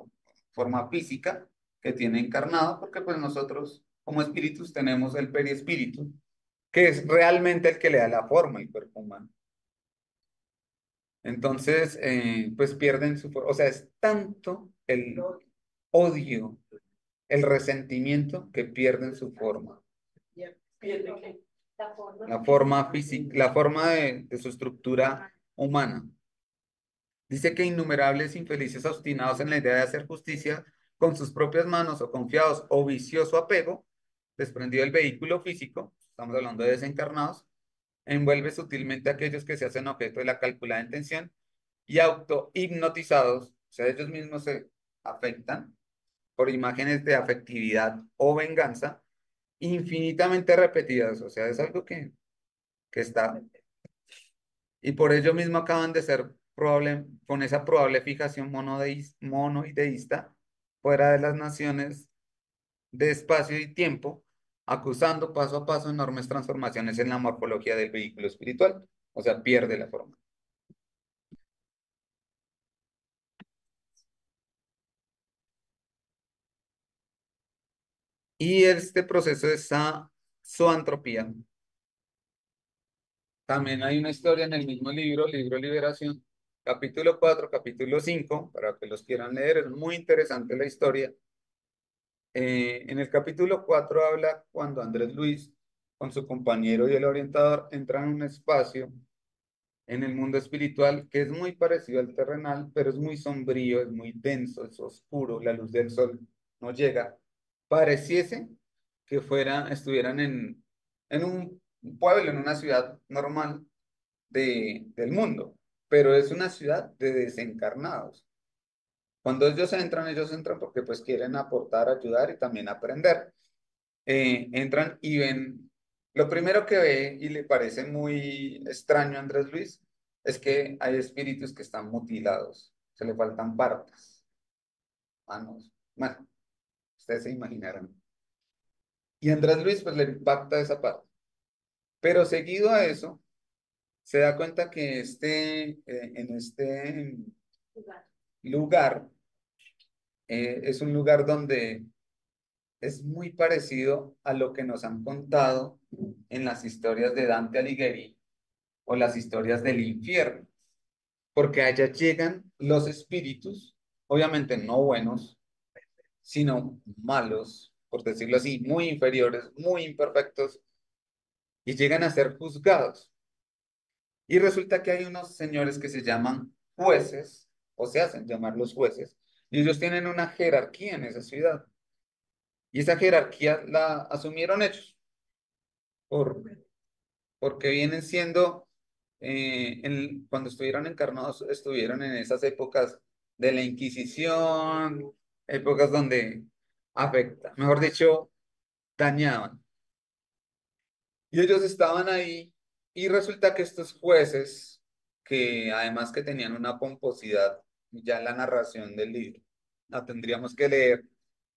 forma física que tiene encarnado, porque pues nosotros como espíritus tenemos el perispíritu, que es realmente el que le da la forma al cuerpo humano. Entonces, pues pierden su forma, o sea, es tanto el odio, el resentimiento que pierden su forma. La forma física, la forma de su estructura humana. Dice que innumerables infelices obstinados en la idea de hacer justicia con sus propias manos o confiados o vicioso apego, desprendido del vehículo físico, estamos hablando de desencarnados, envuelve sutilmente a aquellos que se hacen objeto de la calculada intención y auto-hipnotizados, o sea, ellos mismos se afectan por imágenes de afectividad o venganza infinitamente repetidas, o sea, es algo que está, y por ello mismo acaban de ser probable, con esa probable fijación monoideísta fuera de las naciones de espacio y tiempo, acusando paso a paso enormes transformaciones en la morfología del vehículo espiritual, o sea, pierde la forma. Y este proceso de esa zoantropía, también hay una historia en el mismo libro, Libro Liberación, capítulo 4 capítulo 5 para que los quieran leer, es muy interesante la historia. En el capítulo 4 habla cuando Andrés Luis, con su compañero y el orientador, entran en un espacio en el mundo espiritual que es muy parecido al terrenal, pero es muy sombrío, es muy denso, es oscuro, la luz del sol no llega. Pareciese que estuvieran en un pueblo, en una ciudad normal del mundo, pero es una ciudad de desencarnados. Cuando ellos entran porque pues quieren aportar, ayudar y también aprender. Entran y ven, lo primero que ve y le parece muy extraño a Andrés Luis es que hay espíritus que están mutilados, se le faltan partes, manos, bueno, ustedes se imaginarán. Y Andrés Luis pues le impacta esa parte, pero seguido a eso se da cuenta que en este lugar es un lugar donde es muy parecido a lo que nos han contado en las historias de Dante Alighieri o las historias del infierno, porque allá llegan los espíritus, obviamente no buenos, sino malos, por decirlo así, muy inferiores, muy imperfectos, y llegan a ser juzgados. Y resulta que hay unos señores que se llaman jueces, o se hacen llamar los jueces, y ellos tienen una jerarquía en esa ciudad. Y esa jerarquía la asumieron ellos, por, porque vienen siendo, cuando estuvieron encarnados, estuvieron en esas épocas de la Inquisición, épocas donde afecta, mejor dicho, dañaban. Y ellos estaban ahí y resulta que estos jueces, que además que tenían una pomposidad, ya en la narración del libro, la tendríamos que leer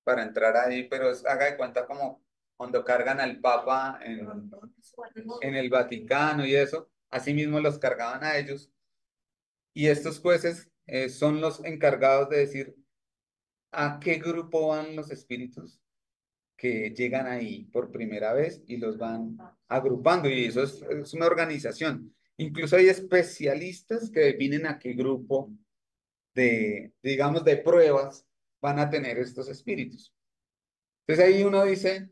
para entrar ahí, pero haga de cuenta como cuando cargan al Papa en el Vaticano y eso, así mismo los cargaban a ellos. Y estos jueces son los encargados de decir a qué grupo van los espíritus que llegan ahí por primera vez y los van agrupando. Y eso es una organización. Incluso hay especialistas que definen a qué grupo digamos, de pruebas van a tener estos espíritus. Entonces ahí uno dice,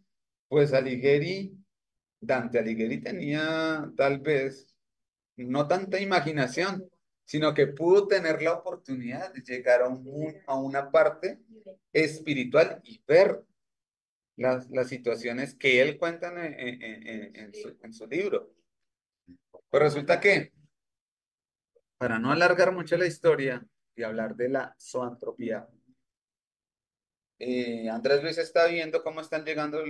pues Dante Alighieri tenía tal vez no tanta imaginación, sino que pudo tener la oportunidad de llegar a una parte espiritual y ver las situaciones que él cuenta en su libro. Pues resulta que, para no alargar mucho la historia y hablar de la zoantropía, Andrés Luis está viendo cómo están llegando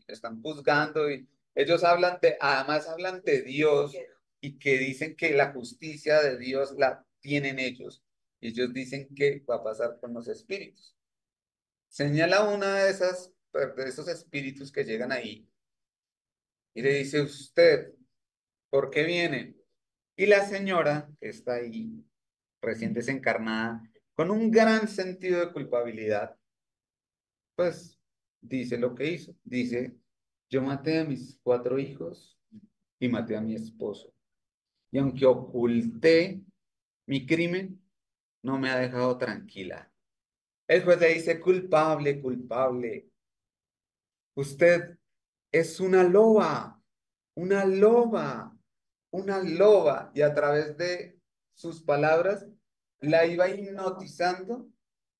están juzgando y ellos además hablan de Dios y que dicen que la justicia de Dios la tienen ellos. Y ellos dicen que va a pasar con los espíritus. Señala una de esos espíritus que llegan ahí y le dice, usted, ¿por qué viene? Y la señora que está ahí, recién desencarnada, con un gran sentido de culpabilidad, pues dice lo que hizo. Dice, yo maté a mis 4 hijos y maté a mi esposo. Y aunque oculté mi crimen, no me ha dejado tranquila. El juez le dice, culpable, culpable. Usted es una loba, una loba. Y a través de sus palabras la iba hipnotizando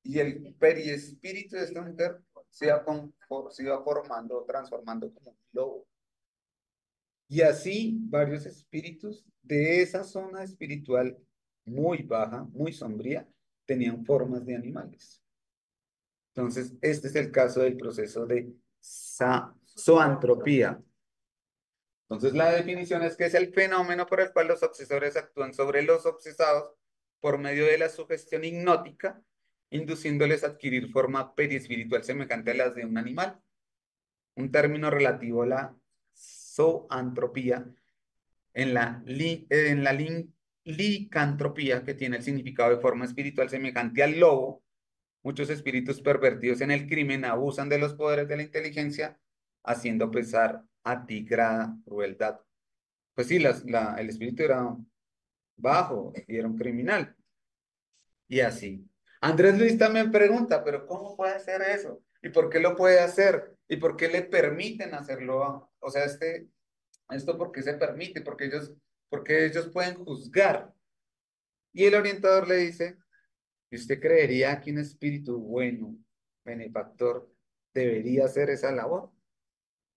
y el periespíritu de esta mujer se iba formando, transformando como un lobo. Y así varios espíritus de esa zona espiritual muy baja, muy sombría, tenían formas de animales. Entonces, este es el caso del proceso de zoantropía. Entonces, la definición es que es el fenómeno por el cual los obsesores actúan sobre los obsesados por medio de la sugestión hipnótica, induciéndoles a adquirir forma periespiritual semejante a las de un animal. Un término relativo a la zoantropía en la licantropía, que tiene el significado de forma espiritual semejante al lobo. Muchos espíritus pervertidos en el crimen abusan de los poderes de la inteligencia, haciendo pesar atigrada crueldad. Pues sí, el espíritu era bajo y era un criminal. Y así. Andrés Luis también pregunta, pero ¿cómo puede hacer eso? ¿Y por qué lo puede hacer? ¿Y por qué le permiten hacerlo? O sea, esto ¿por qué se permite? Porque ellos pueden juzgar. Y el orientador le dice, ¿y usted creería que un espíritu bueno, benefactor, debería hacer esa labor?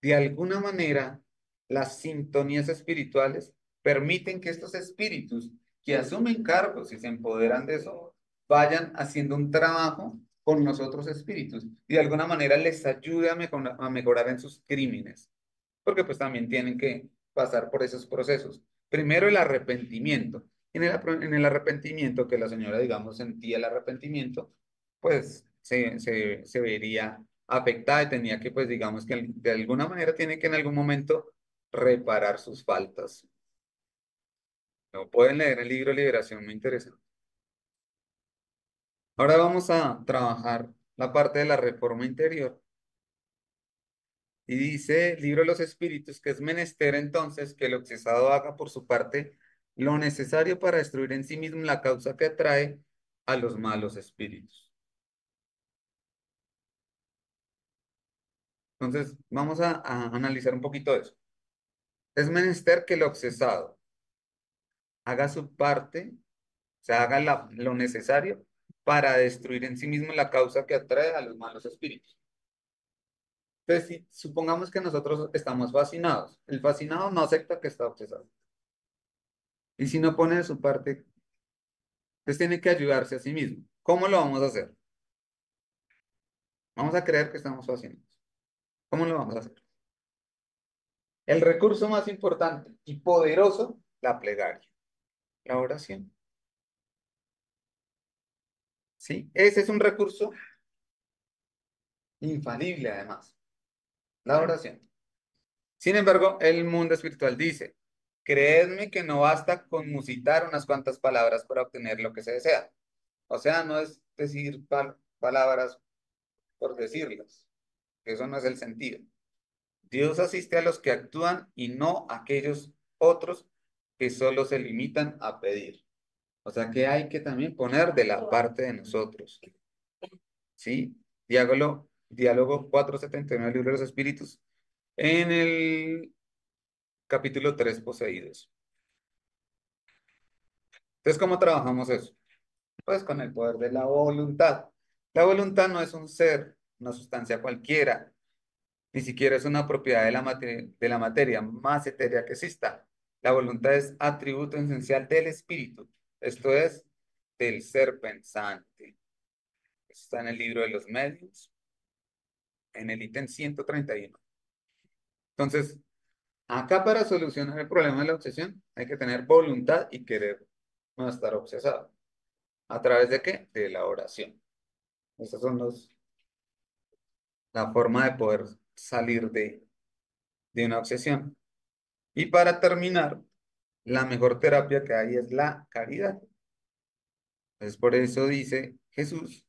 De alguna manera, las sintonías espirituales permiten que estos espíritus que asumen cargos y se empoderan de eso, vayan haciendo un trabajo con los otros espíritus y de alguna manera les ayude a mejorar en sus crímenes, porque pues también tienen que pasar por esos procesos. Primero el arrepentimiento. En el arrepentimiento, que la señora, digamos, sentía el arrepentimiento, pues se vería afectada y tenía que, pues, digamos, que de alguna manera tiene que en algún momento reparar sus faltas. Lo pueden leer en el libro Liberación, muy interesante. Ahora vamos a trabajar la parte de la reforma interior. Y dice el libro de los espíritus que es menester entonces que el obsesado haga por su parte lo necesario para destruir en sí mismo la causa que atrae a los malos espíritus. Entonces, vamos a analizar un poquito eso. Es menester que el obsesado haga su parte, o sea, haga lo necesario para destruir en sí mismo la causa que atrae a los malos espíritus. Entonces, si supongamos que nosotros estamos fascinados, el fascinado no acepta que está obsesado. Y si no pone de su parte, entonces tiene que ayudarse a sí mismo. ¿Cómo lo vamos a hacer? Vamos a creer que estamos fascinados. ¿Cómo lo vamos a hacer? El recurso más importante y poderoso, la plegaria, la oración. ¿Sí? Ese es un recurso infalible, además, la oración. Sin embargo, el mundo espiritual dice, creedme que no basta con musitar unas cuantas palabras para obtener lo que se desea. O sea, no es decir palabras por decirlas. Eso no es el sentido. Dios asiste a los que actúan y no a aquellos otros que solo se limitan a pedir. O sea que hay que también poner de la parte de nosotros. ¿Sí? Diálogo 479 del libro de los Espíritus, en el capítulo 3 poseídos. Entonces, ¿cómo trabajamos eso? Pues con el poder de la voluntad. La voluntad no es un ser, una sustancia cualquiera, ni siquiera es una propiedad de la materia más etérea que exista. La voluntad es atributo esencial del espíritu, esto es, del ser pensante. Está en el libro de los medios, en el ítem 131. Entonces, acá para solucionar el problema de la obsesión hay que tener voluntad y querer no estar obsesado. ¿A través de qué? De la oración. Esas son la forma de poder salir de una obsesión. Y para terminar, la mejor terapia que hay es la caridad. Entonces, por eso dice Jesús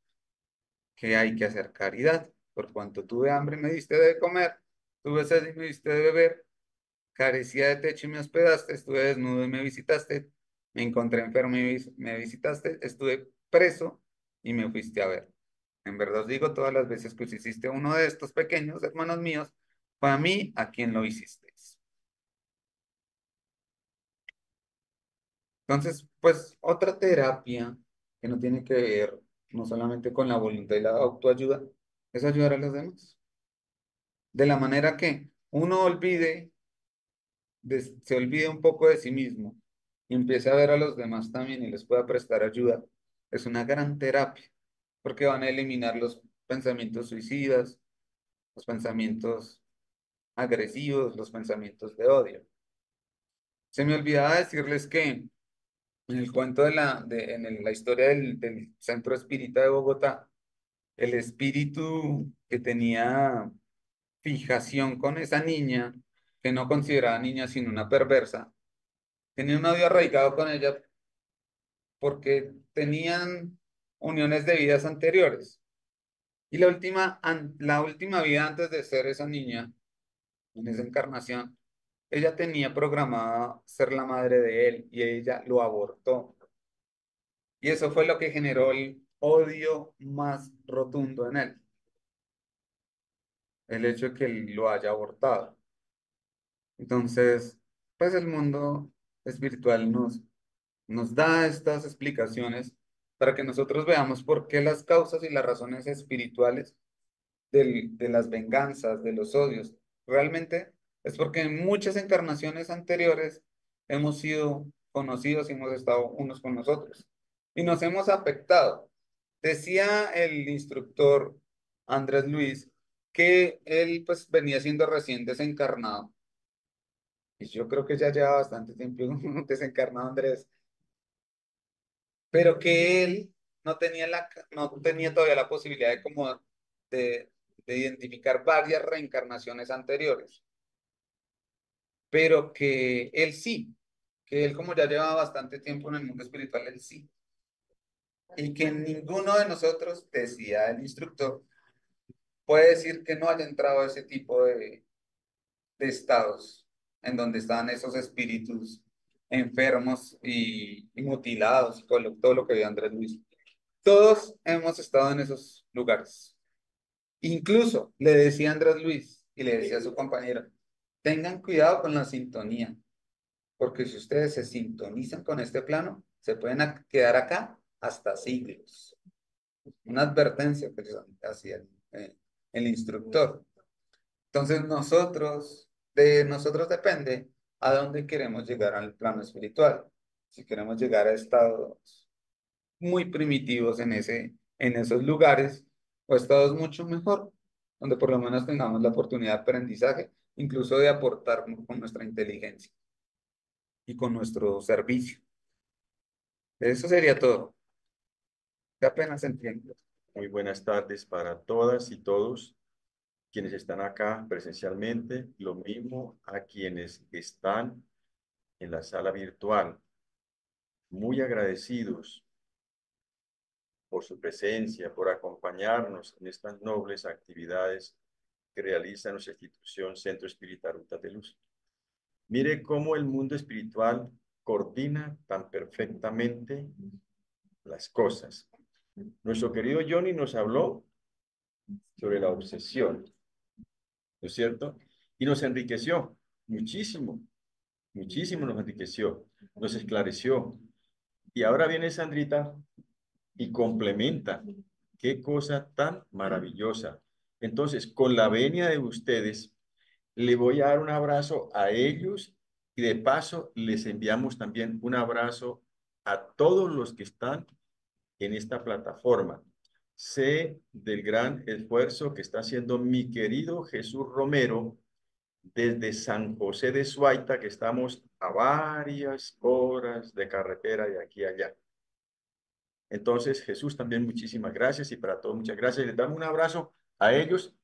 que hay que hacer caridad. Por cuanto tuve hambre, me diste de comer, tuve sed y me diste de beber, carecía de techo y me hospedaste, estuve desnudo y me visitaste, me encontré enfermo y me visitaste, estuve preso y me fuiste a ver. En verdad os digo, todas las veces que os hiciste uno de estos pequeños hermanos míos, fue a mí a quien lo hicisteis. Entonces, pues otra terapia que no tiene que ver no solamente con la voluntad y la autoayuda, es ayudar a los demás. De la manera que uno se olvide un poco de sí mismo y empiece a ver a los demás también y les pueda prestar ayuda, es una gran terapia, porque van a eliminar los pensamientos suicidas, los pensamientos agresivos, los pensamientos de odio. Se me olvidaba decirles que en el cuento la historia del Centro Espírita de Bogotá, el espíritu que tenía fijación con esa niña, que no consideraba niña sino una perversa, tenía un odio arraigado con ella porque tenían uniones de vidas anteriores. Y la última vida antes de ser esa niña, en esa encarnación, ella tenía programada ser la madre de él y ella lo abortó. Y eso fue lo que generó el odio más rotundo en él, el hecho de que él lo haya abortado. Entonces, pues el mundo espiritual nos da estas explicaciones para que nosotros veamos por qué las causas y las razones espirituales de las venganzas, de los odios, realmente es porque en muchas encarnaciones anteriores hemos sido conocidos y hemos estado unos con nosotros y nos hemos afectado. Decía el instructor Andrés Luis que él pues venía siendo recién desencarnado y yo creo que ya lleva bastante tiempo desencarnado Andrés, pero que él no tenía todavía la posibilidad de como de, de identificar varias reencarnaciones anteriores, pero que él como ya llevaba bastante tiempo en el mundo espiritual, él sí, y que ninguno de nosotros, decía el instructor, puede decir que no haya entrado a ese tipo de estados en donde estaban esos espíritus enfermos y mutilados, y todo lo que vio Andrés Luis. Todos hemos estado en esos lugares. Incluso le decía Andrés Luis y le decía a su compañero, tengan cuidado con la sintonía, porque si ustedes se sintonizan con este plano, se pueden quedar acá hasta siglos. Una advertencia que les hacía el instructor. Entonces de nosotros depende a dónde queremos llegar al plano espiritual. Si queremos llegar a estados muy primitivos en esos lugares o estados mucho mejor, donde por lo menos tengamos la oportunidad de aprendizaje, incluso de aportar con nuestra inteligencia y con nuestro servicio. Eso sería todo. Que apenas entiendo. Muy buenas tardes para todas y todos quienes están acá presencialmente, lo mismo a quienes están en la sala virtual. Muy agradecidos por su presencia, por acompañarnos en estas nobles actividades que realiza nuestra institución Centro Espírita Rutas de Luz. Mire cómo el mundo espiritual coordina tan perfectamente las cosas. Nuestro querido Johnny nos habló sobre la obsesión, ¿no es cierto? Y nos enriqueció muchísimo, muchísimo nos enriqueció, nos esclareció. Y ahora viene Sandrita y complementa. Qué cosa tan maravillosa. Entonces, con la venia de ustedes, le voy a dar un abrazo a ellos y de paso les enviamos también un abrazo a todos los que están en esta plataforma. Sé del gran esfuerzo que está haciendo mi querido Jesús Romero desde San José de Suaita, que estamos a varias horas de carretera de aquí a allá. Entonces, Jesús, también muchísimas gracias y para todos muchas gracias. Les damos un abrazo a ellos,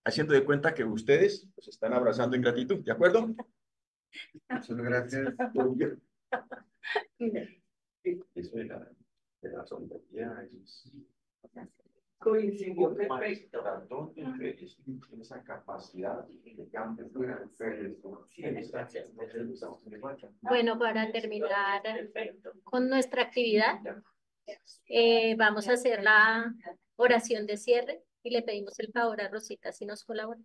haciendo de cuenta que ustedes los están abrazando en gratitud, ¿de acuerdo? Muchas gracias. Eso de la sombrería, Coincidió perfecto. ¿dónde ustedes tienen esa capacidad de cambio fuera de Bueno, para terminar con nuestra actividad, vamos a hacer la oración de cierre y le pedimos el favor a Rosita si nos colabora.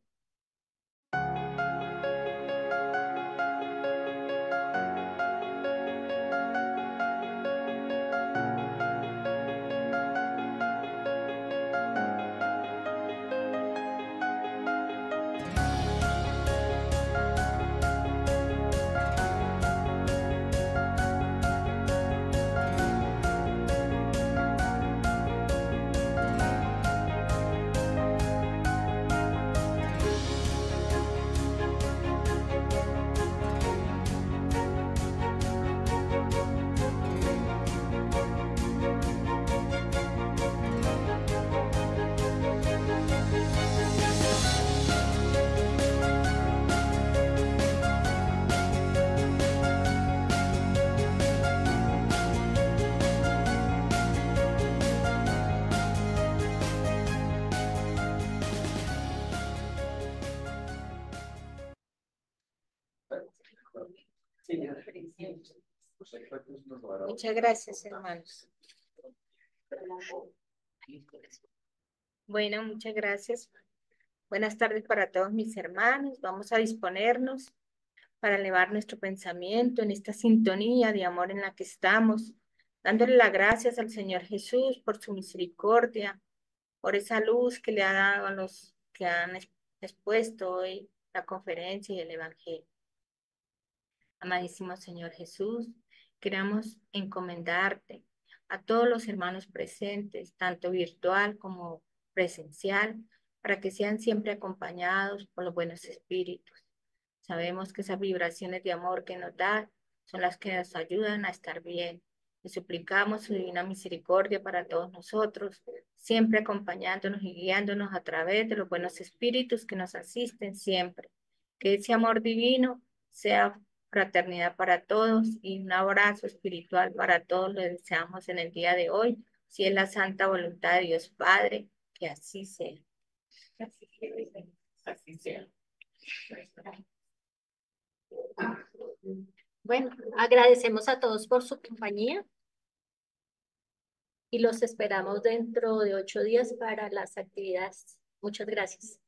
Muchas gracias, hermanos. Bueno, muchas gracias. Buenas tardes para todos mis hermanos. Vamos a disponernos para elevar nuestro pensamiento en esta sintonía de amor en la que estamos, dándole las gracias al Señor Jesús por su misericordia, por esa luz que le ha dado a los que han expuesto hoy la conferencia y el Evangelio. Amadísimo Señor Jesús, queremos encomendarte a todos los hermanos presentes, tanto virtual como presencial, para que sean siempre acompañados por los buenos espíritus. Sabemos que esas vibraciones de amor que nos da son las que nos ayudan a estar bien. Le suplicamos su divina misericordia para todos nosotros, siempre acompañándonos y guiándonos a través de los buenos espíritus que nos asisten siempre. Que ese amor divino sea fraternidad para todos y un abrazo espiritual para todos. Lo deseamos en el día de hoy, si es la santa voluntad de Dios Padre, que así sea. Así sea. Bueno, agradecemos a todos por su compañía y los esperamos dentro de 8 días para las actividades. Muchas gracias.